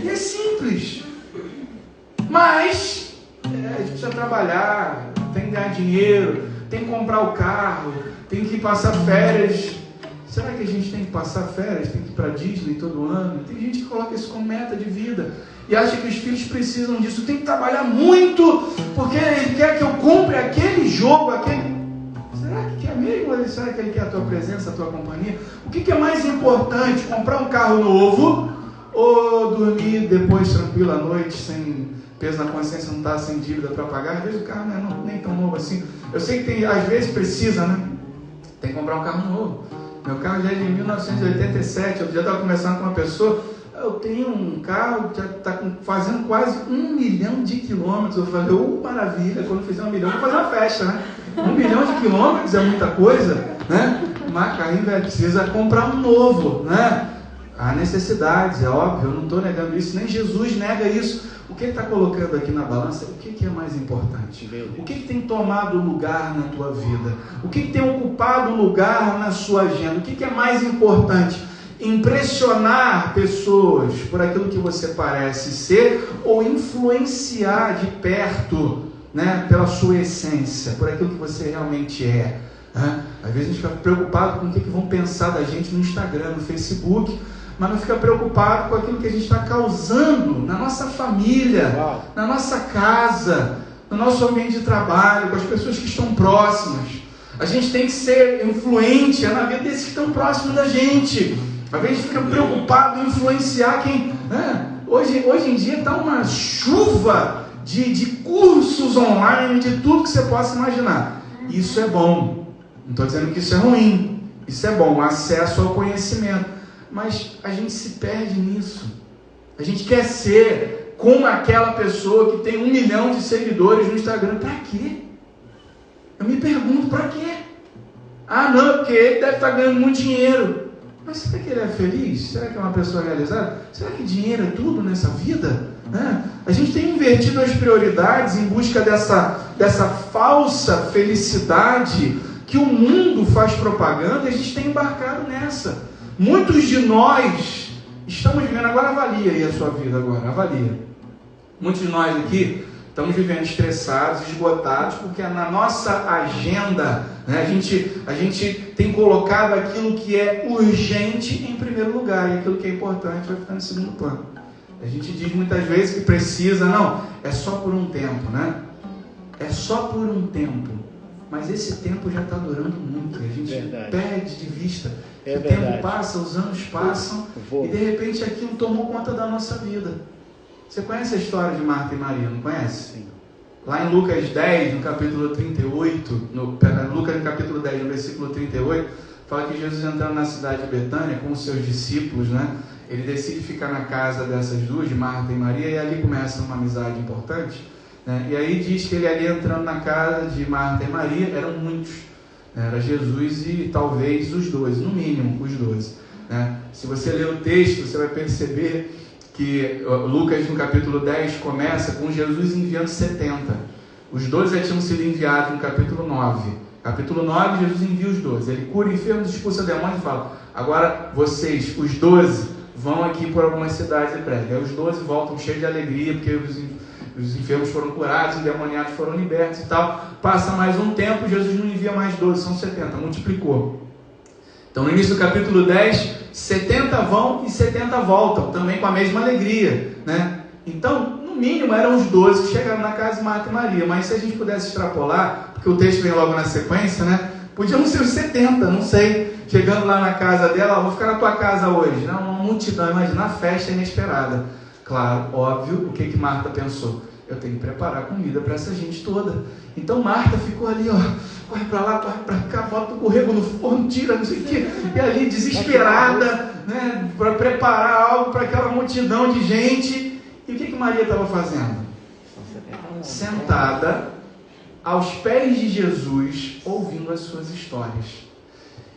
E é simples. Mas a gente precisa trabalhar, tem que ganhar dinheiro, tem que comprar o carro, tem que passar férias. Será que a gente tem que passar férias? Tem que ir para Disney todo ano? Tem gente que coloca isso como meta de vida e acha que os filhos precisam disso. Tem que trabalhar muito porque ele quer que eu compre aquele jogo, aquele... Será que quer mesmo? Será que ele quer a tua presença, a tua companhia? O que é mais importante? Comprar um carro novo ou dormir depois tranquilo à noite, sem peso na consciência, não estar sem dívida para pagar? Às vezes o carro não é nem tão novo assim. Eu sei que tem, às vezes precisa, né? Tem que comprar um carro novo. Meu carro já é de 1987. Eu já estava conversando com uma pessoa. Eu tenho um carro que já está fazendo quase 1 milhão de quilômetros. Eu falei, maravilha, quando fizer 1 milhão, vou fazer uma festa, né? 1 milhão de quilômetros é muita coisa, né? Mas carrinho precisa comprar um novo, né? Há necessidades, é óbvio, eu não estou negando isso, nem Jesus nega isso. O que ele está colocando aqui na balança, o que é mais importante? O que tem tomado lugar na tua vida? O que tem ocupado lugar na sua agenda? O que é mais importante? Impressionar pessoas por aquilo que você parece ser ou influenciar de perto, né, pela sua essência, por aquilo que você realmente é? Às vezes a gente fica preocupado com o que vão pensar da gente no Instagram, no Facebook, mas não fica preocupado com aquilo que a gente está causando na nossa família, na nossa casa, no nosso ambiente de trabalho, com as pessoas que estão próximas. A gente tem que ser influente na vida desses que estão próximos da gente. Às vezes a gente fica preocupado em influenciar quem... Hoje em dia está uma chuva de cursos online, de tudo que você possa imaginar. Isso é bom. Não estou dizendo que isso é ruim. Isso é bom, acesso ao conhecimento. Mas a gente se perde nisso. A gente quer ser como aquela pessoa que tem 1 milhão de seguidores no Instagram. Para quê? Eu me pergunto, para quê? Não, porque ele deve estar ganhando muito dinheiro. Mas será que ele é feliz? Será que é uma pessoa realizada? Será que dinheiro é tudo nessa vida? A gente tem invertido as prioridades em busca dessa falsa felicidade que o mundo faz propaganda, e a gente tem embarcado nessa. Muitos de nós estamos vivendo, agora avalia aí a sua vida agora, avalia. Muitos de nós aqui estamos vivendo estressados, esgotados, porque na nossa agenda, né, a gente tem colocado aquilo que é urgente em primeiro lugar, e aquilo que é importante vai ficar em segundo plano. A gente diz muitas vezes que precisa, não, é só por um tempo, né? É só por um tempo. Mas esse tempo já está durando muito. A gente perde de vista. O tempo passa, os anos passam, e de repente aquilo tomou conta da nossa vida. Você conhece a história de Marta e Maria, não conhece? Sim. Lá em Lucas 10, no capítulo 38, Lucas no capítulo 10, no versículo 38, fala que Jesus entrando na cidade de Betânia com os seus discípulos, né? Ele decide ficar na casa dessas duas, de Marta e Maria, e ali começa uma amizade importante, né? E aí diz que ele ali entrando na casa de Marta e Maria, eram muitos, né? Era Jesus e talvez os 12, no mínimo os 12, né? Se você ler o texto, você vai perceber que Lucas no capítulo 10 começa com Jesus enviando 70. Os 12 já tinham sido enviados no capítulo 9. Capítulo 9, Jesus envia os 12. Ele cura enfermos, expulsa demônios e fala: agora vocês, os 12, vão aqui por algumas cidades e preguem. Aí os 12 voltam cheios de alegria, porque os enfermos foram curados, os endemoniados foram libertos e tal. Passa mais um tempo, Jesus não envia mais 12, são 70, multiplicou. Então no início do capítulo 10, 70 vão e 70 voltam, também com a mesma alegria, né? Então, no mínimo, eram os 12 que chegaram na casa de Marta e Maria. Mas se a gente pudesse extrapolar, porque o texto vem logo na sequência, né? Podiam ser os 70, não sei, chegando lá na casa dela: vou ficar na tua casa hoje. Não, uma multidão, imagina, a festa inesperada. Claro, óbvio, o que Marta pensou? Eu tenho que preparar comida para essa gente toda. Então Marta ficou ali, ó, corre para lá, corre para cá, bota o borrego no forno, tira, não sei o quê, e ali desesperada, né, para preparar algo para aquela multidão de gente. E o que Maria estava fazendo? Sentada aos pés de Jesus, ouvindo as suas histórias.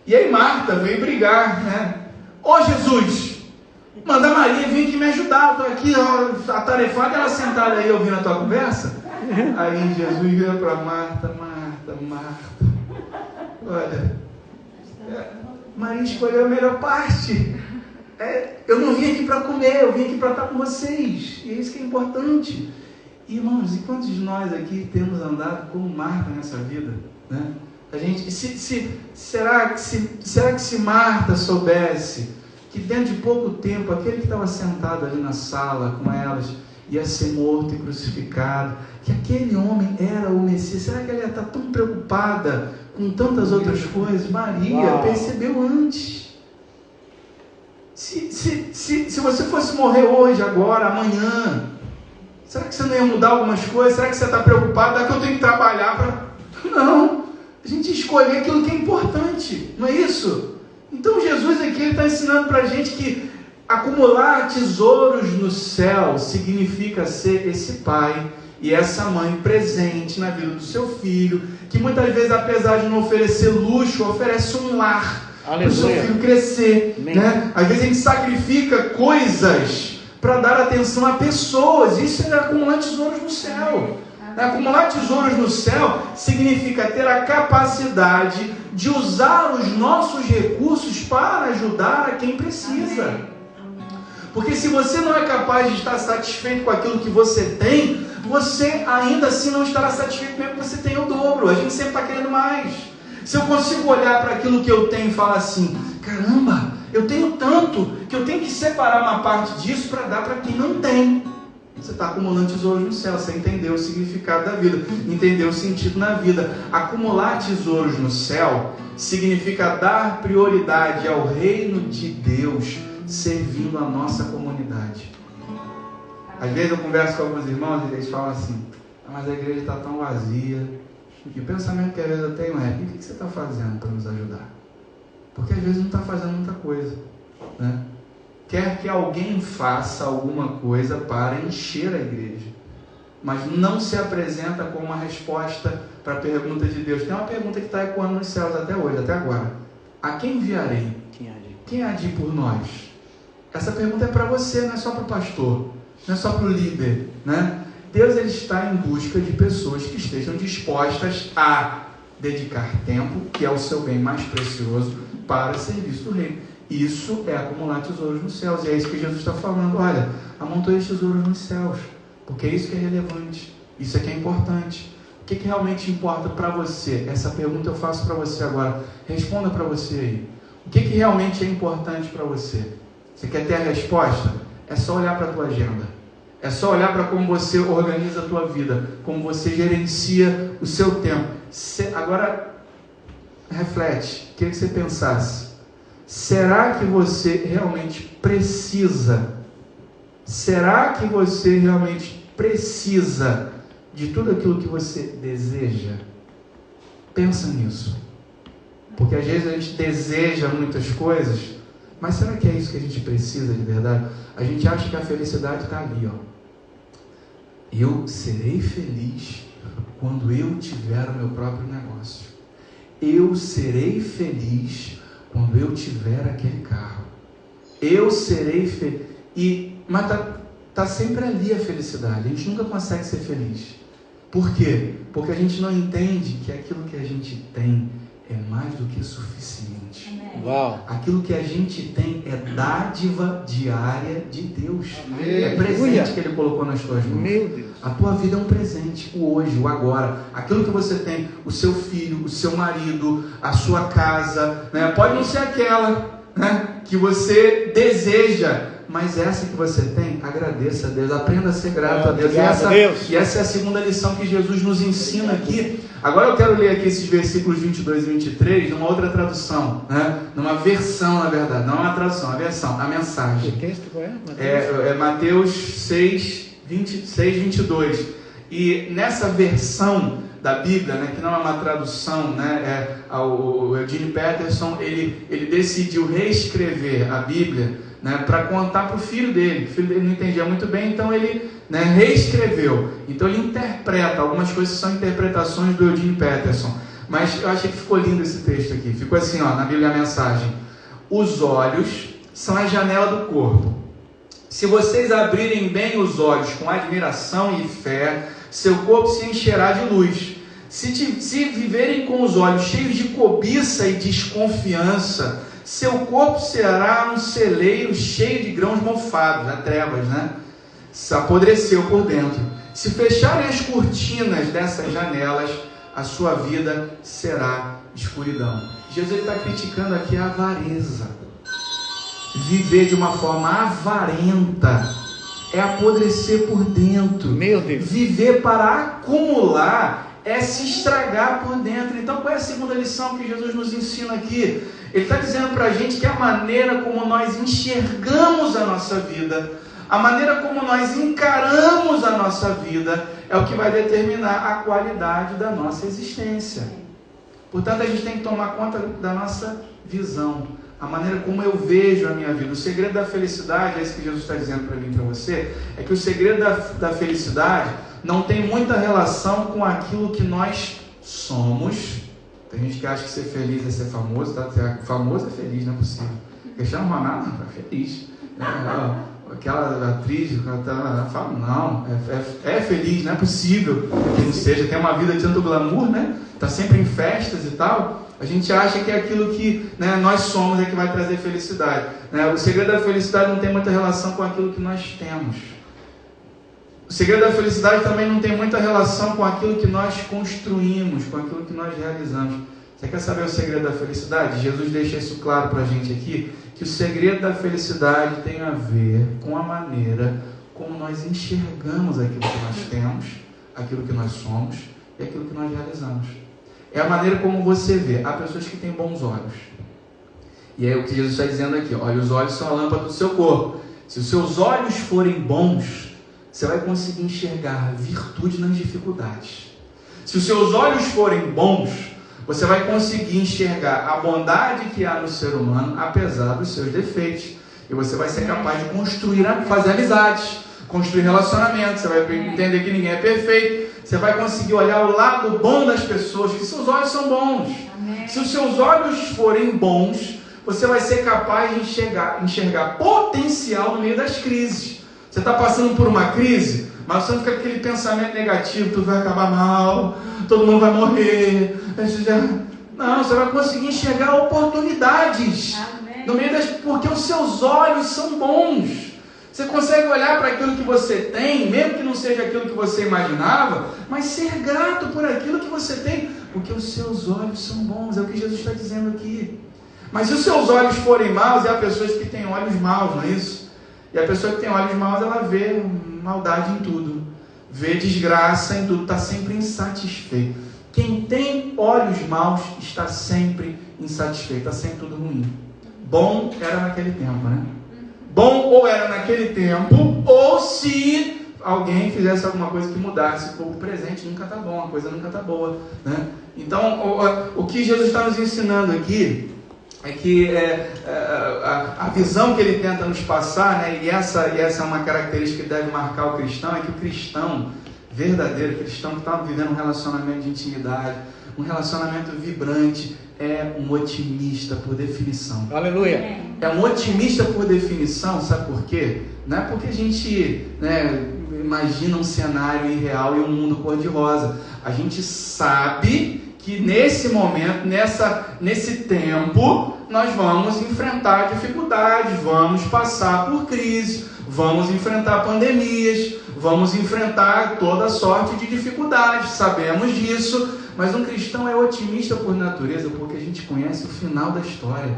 E aí Marta veio brigar, né? Ô Jesus, manda a Maria vir aqui me ajudar, eu estou aqui, ó, atarefada, ela sentada aí ouvindo a tua conversa. Aí Jesus vira para Marta: olha, Maria escolheu a melhor parte. Eu não vim aqui para comer, eu vim aqui para estar com vocês. E é isso que é importante. Irmãos, e quantos de nós aqui temos andado como Marta nessa vida, né? A gente, será que se Marta soubesse que dentro de pouco tempo aquele que estava sentado ali na sala com elas ia ser morto e crucificado, que aquele homem era o Messias, será que ela ia estar tão preocupada com tantas outras coisas? Maria percebeu antes. Se você fosse morrer hoje, agora, amanhã, será que você não ia mudar algumas coisas? Será que você está preocupado? É que eu tenho que trabalhar para... Não, a gente escolher aquilo que é importante, não é isso? Então Jesus aqui está ensinando para a gente que acumular tesouros no céu significa ser esse pai e essa mãe presente na vida do seu filho, que muitas vezes, apesar de não oferecer luxo, oferece um lar para o seu filho crescer, né? Às vezes a gente sacrifica coisas para dar atenção a pessoas. Isso é acumular tesouros no céu. Acumular tesouros no céu significa ter a capacidade de usar os nossos recursos para ajudar a quem precisa. Porque se você não é capaz de estar satisfeito com aquilo que você tem, você ainda assim não estará satisfeito mesmo que você tenha o dobro. A gente sempre está querendo mais. Se eu consigo olhar para aquilo que eu tenho e falar assim: caramba, eu tenho tanto que eu tenho que separar uma parte disso para dar para quem não tem. Você está acumulando tesouros no céu. Você entendeu o significado da vida, entendeu o sentido na vida. Acumular tesouros no céu significa dar prioridade ao reino de Deus, servindo a nossa comunidade. Às vezes eu converso com alguns irmãos e eles falam assim: mas a igreja está tão vazia. E o pensamento que às vezes eu tenho é: o que você está fazendo para nos ajudar? Porque às vezes não está fazendo muita coisa, né? Quer que alguém faça alguma coisa para encher a igreja, mas não se apresenta como uma resposta para a pergunta de Deus. Tem uma pergunta que está ecoando nos céus até hoje, até agora: a quem enviarei? Quem há de ir por nós? Essa pergunta é para você, não é só para o pastor, não é só para o líder, né? Deus, ele está em busca de pessoas que estejam dispostas a dedicar tempo, que é o seu bem mais precioso, para o serviço do reino. Isso é acumular tesouros nos céus, e é isso que Jesus está falando. Olha, amontoe tesouros nos céus, porque é isso que é relevante, isso é que é importante. O que realmente importa para você? Essa pergunta eu faço para você agora. Responda para você aí. O que realmente é importante para você? Você quer ter a resposta? É só olhar para a tua agenda. É só olhar para como você organiza a tua vida, como você gerencia o seu tempo. Agora, reflete, queria que você pensasse: será que você realmente precisa? Será que você realmente precisa de tudo aquilo que você deseja? Pensa nisso. Porque às vezes a gente deseja muitas coisas, mas será que é isso que a gente precisa de verdade? A gente acha que a felicidade está ali, ó. Eu serei feliz quando eu tiver o meu próprio negócio. Eu serei feliz quando eu tiver aquele carro. Eu serei feliz. Mas tá sempre ali a felicidade. A gente nunca consegue ser feliz. Por quê? Porque a gente não entende que aquilo que a gente tem é mais do que suficiente. Uau. Aquilo que a gente tem é dádiva diária de Deus. Amém. É presente que Ele colocou nas tuas mãos. Meu Deus. A tua vida é um presente, o hoje, o agora. Aquilo que você tem, o seu filho, o seu marido, a sua casa, né? Pode não ser aquela, né, que você deseja, mas essa que você tem, agradeça a Deus, aprenda a ser grato a Deus. E essa é a segunda lição que Jesus nos ensina aqui. Agora eu quero ler aqui esses versículos 22 e 23 numa outra tradução, né? Numa versão, na verdade, não é uma tradução, é uma versão, a mensagem. Que texto qual é? É Mateus 6, 22. E nessa versão da Bíblia, né, que não é uma tradução, né, o Eugene Peterson, ele decidiu reescrever a Bíblia, né, para contar para o filho dele. O filho dele não entendia muito bem, então ele, né, reescreveu. Então ele interpreta, algumas coisas são interpretações do Eugene Peterson. Mas eu achei que ficou lindo esse texto aqui. Ficou assim, ó, na Bíblia a mensagem: os olhos são a janela do corpo. Se vocês abrirem bem os olhos com admiração e fé, seu corpo se encherá de luz. Se viverem com os olhos cheios de cobiça e desconfiança, seu corpo será um celeiro cheio de grãos mofados, né? Trevas, né? Se apodreceu por dentro. Se fecharem as cortinas dessas janelas, a sua vida será escuridão. Jesus está criticando aqui a avareza. Viver de uma forma avarenta é apodrecer por dentro. Meu Deus. Viver para acumular é se estragar por dentro. Então qual é a segunda lição que Jesus nos ensina aqui? Ele está dizendo para a gente que a maneira como nós enxergamos a nossa vida, a maneira como nós encaramos a nossa vida, é o que vai determinar a qualidade da nossa existência. Portanto, a gente tem que tomar conta da nossa visão, a maneira como eu vejo a minha vida. O segredo da felicidade, é isso que Jesus está dizendo para mim e para você, é que o segredo da felicidade não tem muita relação com aquilo que nós somos. Tem gente que acha que ser feliz é ser famoso, tá? Famoso é feliz, não é possível. Cristiano Ronaldo é feliz. Aquela atriz, ela fala, não, é feliz, não é possível que não seja. Tem uma vida de tanto glamour, né? Está sempre em festas e tal. A gente acha que é aquilo que, né, nós somos é que vai trazer felicidade, né? O segredo da felicidade não tem muita relação com aquilo que nós temos. O segredo da felicidade também não tem muita relação com aquilo que nós construímos, com aquilo que nós realizamos. Você quer saber o segredo da felicidade? Jesus deixa isso claro para a gente aqui, que o segredo da felicidade tem a ver com a maneira como nós enxergamos aquilo que nós temos, aquilo que nós somos e aquilo que nós realizamos. É a maneira como você vê. Há pessoas que têm bons olhos. E é o que Jesus está dizendo aqui. Olha, os olhos são a lâmpada do seu corpo. Se os seus olhos forem bons, você vai conseguir enxergar virtude nas dificuldades. Se os seus olhos forem bons, você vai conseguir enxergar a bondade que há no ser humano, apesar dos seus defeitos. E você vai ser capaz de construir, fazer amizades, construir relacionamentos. Você vai entender que ninguém é perfeito. Você vai conseguir olhar o lado bom das pessoas, que seus olhos são bons. Amém. Se os seus olhos forem bons, você vai ser capaz de enxergar potencial no meio das crises. Você está passando por uma crise, mas você não fica com aquele pensamento negativo, tudo vai acabar mal, todo mundo vai morrer. Não, você vai conseguir enxergar oportunidades. Amém. No meio porque os seus olhos são bons. Você consegue olhar para aquilo que você tem, mesmo que não seja aquilo que você imaginava, mas ser grato por aquilo que você tem, porque os seus olhos são bons, é o que Jesus está dizendo aqui. Mas se os seus olhos forem maus, e há pessoas que têm olhos maus, não é isso? E a pessoa que tem olhos maus, ela vê maldade em tudo, vê desgraça em tudo, está sempre insatisfeito. Quem tem olhos maus está sempre insatisfeito, está sempre tudo ruim. Bom era naquele tempo, né? Bom ou era naquele tempo, ou se alguém fizesse alguma coisa que mudasse. O presente nunca está bom, a coisa nunca está boa, né? Então, o que Jesus está nos ensinando aqui é que a visão que ele tenta nos passar, né, e essa é uma característica que deve marcar o cristão, é que o cristão verdadeiro, o cristão que está vivendo um relacionamento de intimidade, um relacionamento vibrante, é um otimista por definição. Aleluia! É um otimista por definição, sabe por quê? Não é porque a gente, né, imagina um cenário irreal e um mundo cor-de-rosa. A gente sabe que nesse momento, nesse tempo, nós vamos enfrentar dificuldades, vamos passar por crises, vamos enfrentar pandemias, vamos enfrentar toda sorte de dificuldades, sabemos disso, mas um cristão é otimista por natureza, porque a gente conhece o final da história,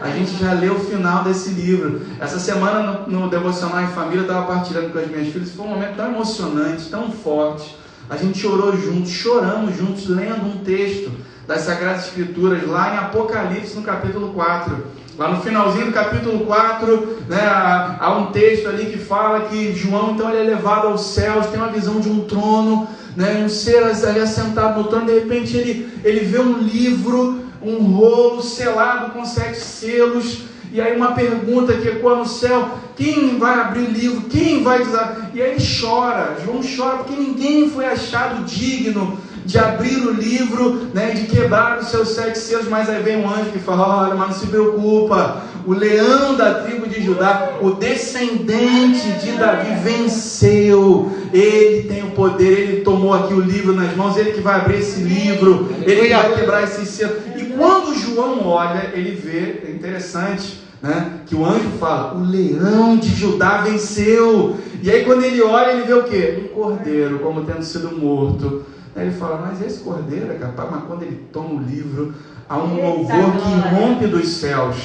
a gente já leu o final desse livro. Essa semana no Devocional em Família, eu estava partilhando com as minhas filhas, foi um momento tão emocionante, tão forte, a gente chorou juntos, choramos juntos, lendo um texto das Sagradas Escrituras, lá em Apocalipse, no capítulo 4, lá no finalzinho do capítulo 4, né, há um texto ali que fala que João, então, ele é levado aos céus, tem uma visão de um trono, né, um ser ali assentado no trono, de repente ele vê um livro, um rolo selado com 7 selos, e aí uma pergunta que ecoa no céu: quem vai abrir o livro? Quem vai dizer? E aí ele chora, João chora, porque ninguém foi achado digno de abrir o livro, né, de quebrar os seus 7 selos. Mas aí vem um anjo que fala: olha, mas não se preocupa, o leão da tribo de Judá, o descendente de Davi venceu, ele tem o poder, ele tomou aqui o livro nas mãos, ele que vai abrir esse livro, ele que vai quebrar esse selo. E quando João olha, ele vê, é interessante, né, que o anjo fala: o leão de Judá venceu. E aí quando ele olha, ele vê o quê? Um cordeiro como tendo sido morto. Aí ele fala: mas esse cordeiro é capaz, mas quando ele toma o livro, há um louvor que rompe dos céus.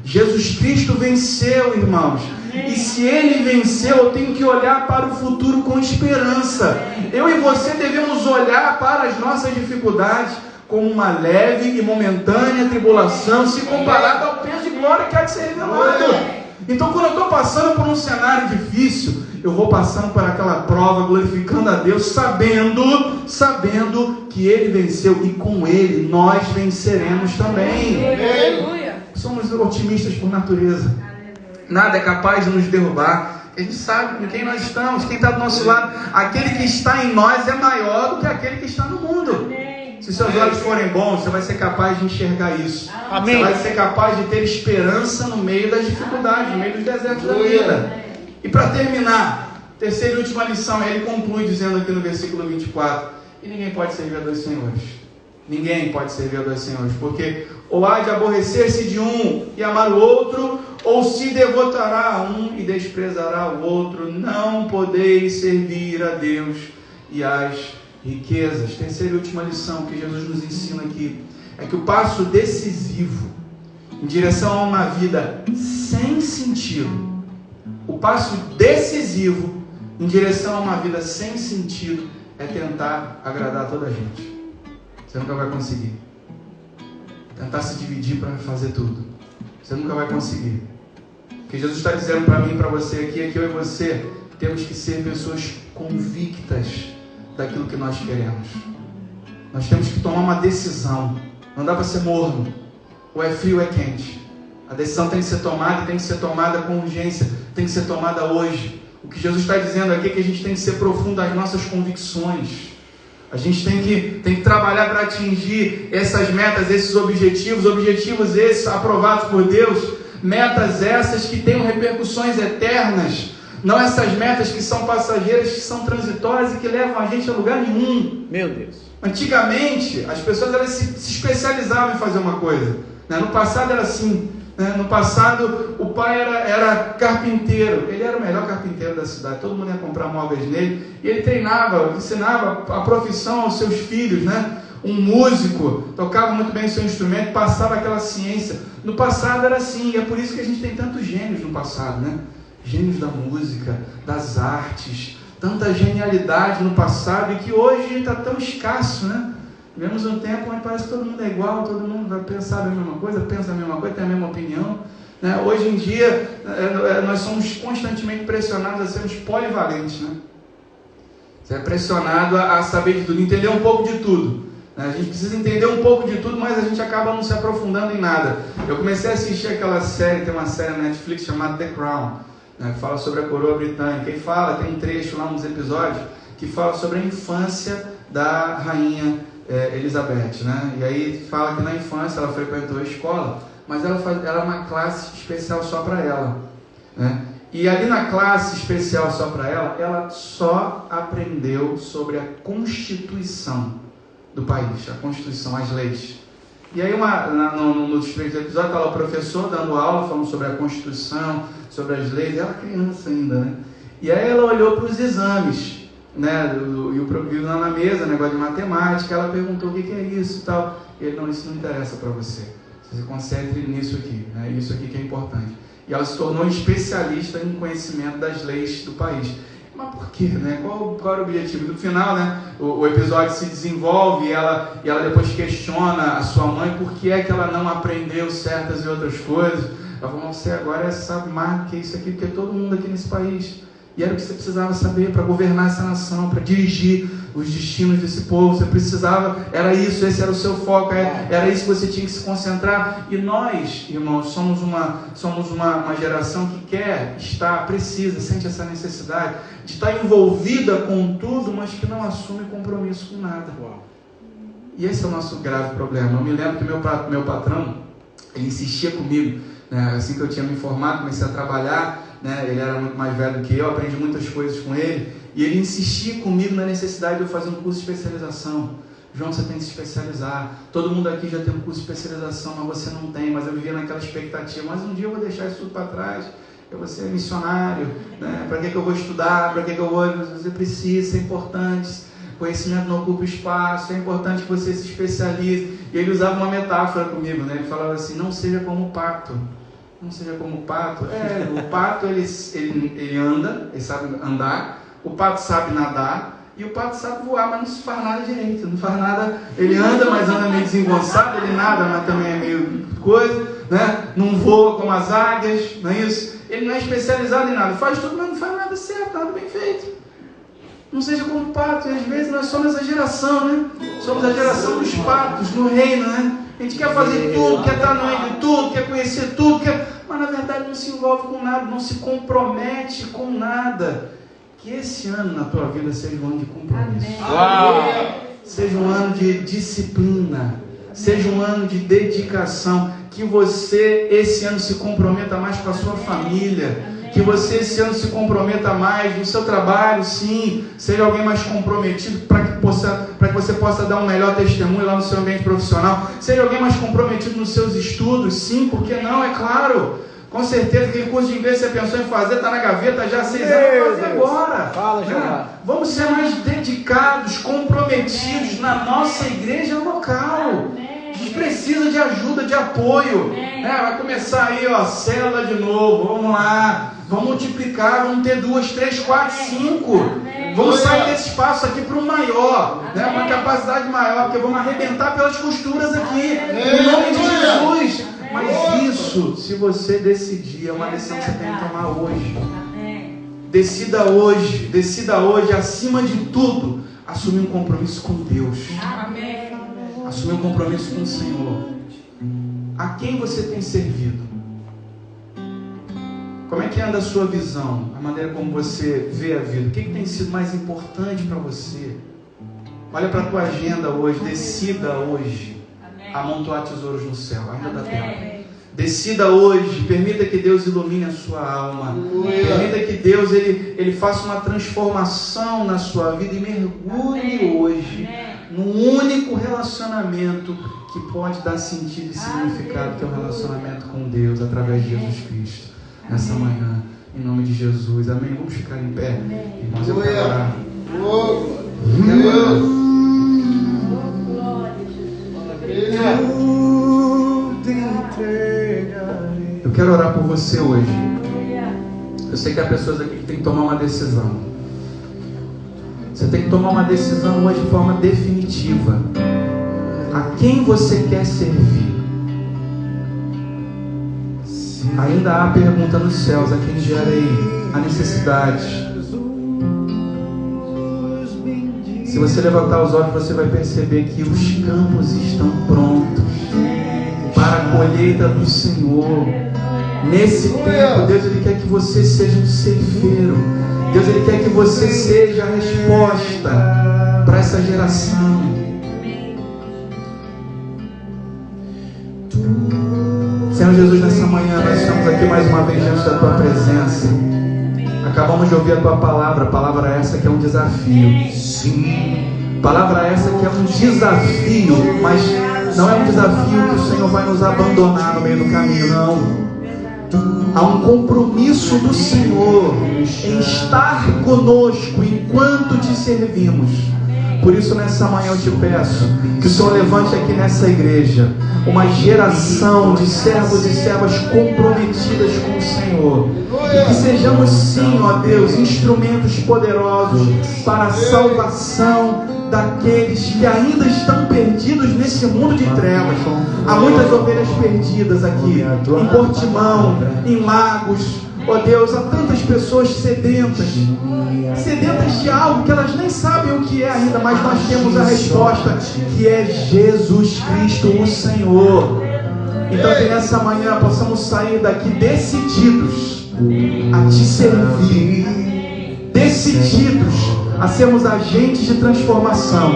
Jesus Cristo venceu, irmãos. E se ele venceu, eu tenho que olhar para o futuro com esperança. Eu e você devemos olhar para as nossas dificuldades como uma leve e momentânea tribulação, se comparada ao peso de glória que há de ser revelado. Então, quando eu estou passando por um cenário difícil, eu vou passando por aquela prova, glorificando a Deus, sabendo que Ele venceu, e com Ele nós venceremos também. Aleluia. Somos otimistas por natureza. Nada é capaz de nos derrubar. A gente sabe com quem nós estamos, quem está do nosso lado. Aquele que está em nós é maior do que aquele que está no mundo. Se seus olhos forem bons, você vai ser capaz de enxergar isso. Amém. Você vai ser capaz de ter esperança no meio das dificuldades, no meio dos desertos da vida. E para terminar, terceira e última lição, ele conclui dizendo aqui no versículo 24: e ninguém pode servir a 2 senhores. Ninguém pode servir a 2 senhores, porque ou há de aborrecer-se de um e amar o outro, ou se devotará a um e desprezará o outro. Não podeis servir a Deus e às riquezas. Terceira e última lição que Jesus nos ensina aqui é que o passo decisivo em direção a uma vida sem sentido, o passo decisivo em direção a uma vida sem sentido, é tentar agradar toda a gente. Você nunca vai conseguir. Tentar se dividir para fazer tudo, você nunca vai conseguir. O que Jesus está dizendo para mim e para você aqui é que eu e você temos que ser pessoas convictas daquilo que nós queremos. Nós temos que tomar uma decisão. Não dá para ser morno, ou é frio ou é quente. A decisão tem que ser tomada, e tem que ser tomada com urgência, tem que ser tomada hoje. O que Jesus está dizendo aqui é que a gente tem que ser profundo nas nossas convicções. A gente tem que trabalhar para atingir essas metas, esses objetivos esses aprovados por Deus, metas essas que tenham repercussões eternas. Não essas metas que são passageiras, que são transitórias e que levam a gente a lugar nenhum. Meu Deus. Antigamente, as pessoas elas se especializavam em fazer uma coisa, né? No passado era assim, né? No passado, o pai era carpinteiro. Ele era o melhor carpinteiro da cidade. Todo mundo ia comprar móveis nele. E ele treinava, ensinava a profissão aos seus filhos, né? Um músico tocava muito bem o seu instrumento, passava aquela ciência. No passado era assim, e é por isso que a gente tem tantos gênios no passado, né? Gênios da música, das artes, tanta genialidade no passado, e que hoje está tão escasso, né? Vivemos um tempo onde parece que todo mundo é igual, todo mundo vai pensar a mesma coisa, pensa a mesma coisa, tem a mesma opinião, né? Hoje em dia, nós somos constantemente pressionados a sermos polivalentes, né? Você é pressionado a saber de tudo, entender um pouco de tudo. A gente precisa entender um pouco de tudo, mas a gente acaba não se aprofundando em nada. Eu comecei a assistir aquela série, tem uma série na Netflix chamada The Crown, né, que fala sobre a coroa britânica. E tem um trecho lá nos episódios que fala sobre a infância da rainha Elizabeth, né? E aí fala que na infância ela frequentou a escola, mas ela era uma classe especial só para ela, né? E ali na classe especial só para ela, ela só aprendeu sobre a Constituição do país, a Constituição, as leis. E aí nos primeiros episódios está lá o professor dando aula, falando sobre a Constituição, sobre as leis, ela criança ainda, né? E aí ela olhou para os exames, né? E o viu lá na mesa, negócio de matemática, ela perguntou o que é isso e tal. E ele, não, isso não interessa para você. Você se concentre nisso aqui, né? Isso aqui que é importante. E ela se tornou especialista em conhecimento das leis do país. Mas por quê, né? Qual era o objetivo? No final, né, o episódio se desenvolve e ela depois questiona a sua mãe por que é que ela não aprendeu certas e outras coisas. Ela falou, você agora sabe mais do que isso aqui, porque todo mundo aqui nesse país. E era o que você precisava saber para governar essa nação, para dirigir os destinos desse povo. Você precisava, era isso, esse era o seu foco, era isso que você tinha que se concentrar. E nós, irmãos, somos uma geração que precisa, sente essa necessidade de estar envolvida com tudo, mas que não assume compromisso com nada. E esse é o nosso grave problema. Eu me lembro que meu patrão, ele insistia comigo, né, assim que eu tinha me formado, comecei a trabalhar, né, ele era muito mais velho do que eu, aprendi muitas coisas com ele, e ele insistia comigo na necessidade de eu fazer um curso de especialização. João, você tem que se especializar. Todo mundo aqui já tem um curso de especialização, mas você não tem. Mas eu vivia naquela expectativa, mas um dia eu vou deixar isso tudo para trás, eu vou ser missionário, né? Para que eu vou estudar, para que eu vou... Você precisa, é importante, conhecimento não ocupa espaço, é importante que você se especialize. E ele usava uma metáfora comigo, né? Ele falava assim, não seja como o pato. Não seja como o pato. O pato ele anda, ele sabe andar, o pato sabe nadar, e o pato sabe voar, mas não faz nada direito, não faz nada. Ele anda, mas anda meio desengonçado, ele nada, mas também é meio coisa, né? Não voa como as águias, não é isso? Ele não é especializado em nada, faz tudo, mas não faz nada certo, nada bem feito. Não seja como o pato, e às vezes nós somos essa geração, né? Somos a geração dos patos no reino, né? A gente quer fazer tudo, quer estar no meio de tudo, quer conhecer tudo, mas na verdade não se envolve com nada, não se compromete com nada. Que esse ano na tua vida seja um ano de compromisso. Seja um ano de disciplina, seja um ano de dedicação. Que você esse ano se comprometa mais com a sua família. Que você esse ano se comprometa mais no seu trabalho, sim, seja alguém mais comprometido para que você possa dar um melhor testemunho lá no seu ambiente profissional, seja alguém mais comprometido nos seus estudos, sim, porque não, é claro, com certeza aquele curso de inglês que você pensou em fazer, está na gaveta já há 6 anos, vai fazer agora. Fala, né? Vamos ser mais dedicados, comprometidos na nossa igreja local. A gente precisa de ajuda, de apoio. Vai começar aí, célula de novo, vamos lá. Vamos multiplicar, vamos ter 2, 3, 4, 5. Vamos sair desse espaço aqui para um maior, né? Uma capacidade maior, porque vamos arrebentar pelas costuras aqui, em nome de Jesus. Mas isso, se você decidir, é uma decisão que você tem que tomar hoje. Decida hoje, acima de tudo, assumir um compromisso com Deus. Assumir um compromisso com o Senhor. A quem você tem servido? Como é que anda a sua visão? A maneira como você vê a vida? O que tem sido mais importante para você? Olha para a tua agenda hoje. Decida hoje amontoar tesouros no céu, ainda da terra. Decida hoje. Permita que Deus ilumine a sua alma. Permita que Deus ele faça uma transformação na sua vida e mergulhe hoje num único relacionamento que pode dar sentido e significado, que é o relacionamento com Deus através de Jesus Cristo. Nessa manhã, em nome de Jesus, amém? Vamos ficar em pé, irmãos, eu quero orar. Eu quero orar por você hoje. Eu sei que há pessoas aqui que têm que tomar uma decisão. Você tem que tomar uma decisão hoje de forma definitiva. A quem você quer servir? Ainda há pergunta nos céus a quem gera aí a necessidade. Se você levantar os olhos, você vai perceber que os campos estão prontos para a colheita do Senhor. Nesse tempo, Deus ele quer que você seja um ceifeiro. Deus ele quer que você seja a resposta para essa geração. Senhor Jesus, nessa manhã nós estamos aqui mais uma vez diante da Tua presença. Acabamos de ouvir a Tua palavra essa que é um desafio. Sim. Palavra essa que é um desafio, mas não é um desafio que o Senhor vai nos abandonar no meio do caminho, não. Há um compromisso do Senhor em estar conosco enquanto te servimos. Por isso nessa manhã eu te peço que o Senhor levante aqui nessa igreja uma geração de servos e servas comprometidas com o Senhor, e que sejamos sim, ó Deus, instrumentos poderosos para a salvação daqueles que ainda estão perdidos nesse mundo de trevas. Há muitas ovelhas perdidas aqui em Portimão, em Lagos. Ó Deus, há tantas pessoas sedentas de algo que elas nem sabem o que é ainda, mas nós temos a resposta, que é Jesus Cristo, o Senhor. Então que nessa manhã possamos sair daqui decididos a te servir, decididos a sermos agentes de transformação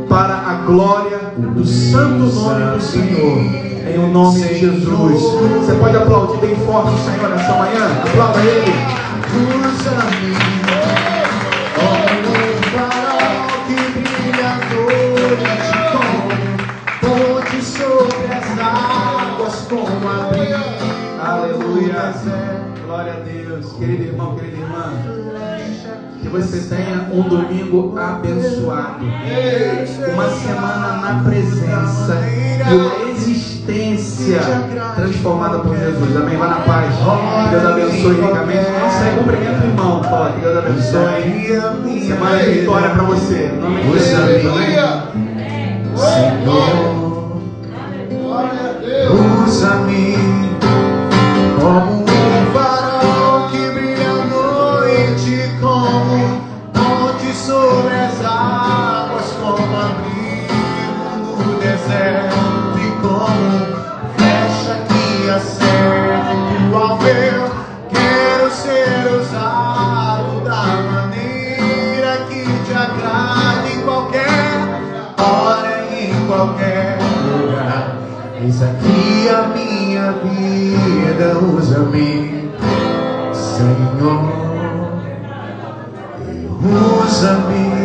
para a glória do santo nome do Senhor. Em o nome de Jesus. Você pode aplaudir bem forte o Senhor nessa manhã? Aplauda Ele. Usa-me como um farol que brilha à noite, como ponte sobre as águas, como abrigo. Aleluia. Glória a Deus. Querido irmão, querida irmã, que você tenha um domingo abençoado, uma semana na presença e uma existência transformada por Jesus. Amém? Vá na paz. Que Deus abençoe ricamente. Você cumprimenta o irmão. Fala, que Deus abençoe. Semana de vitória para você. Em nome de Jesus. Amém? Senhor, usa-me como um farol que brilha à noite, como ponte sobre as águas, como abrigo no deserto, e como flecha que acerta o alvo. Quero ser usado da maneira que te agrada, em qualquer hora, em qualquer lugar. Eis aqui a minha vida, usa-me, Senhor, usa-me.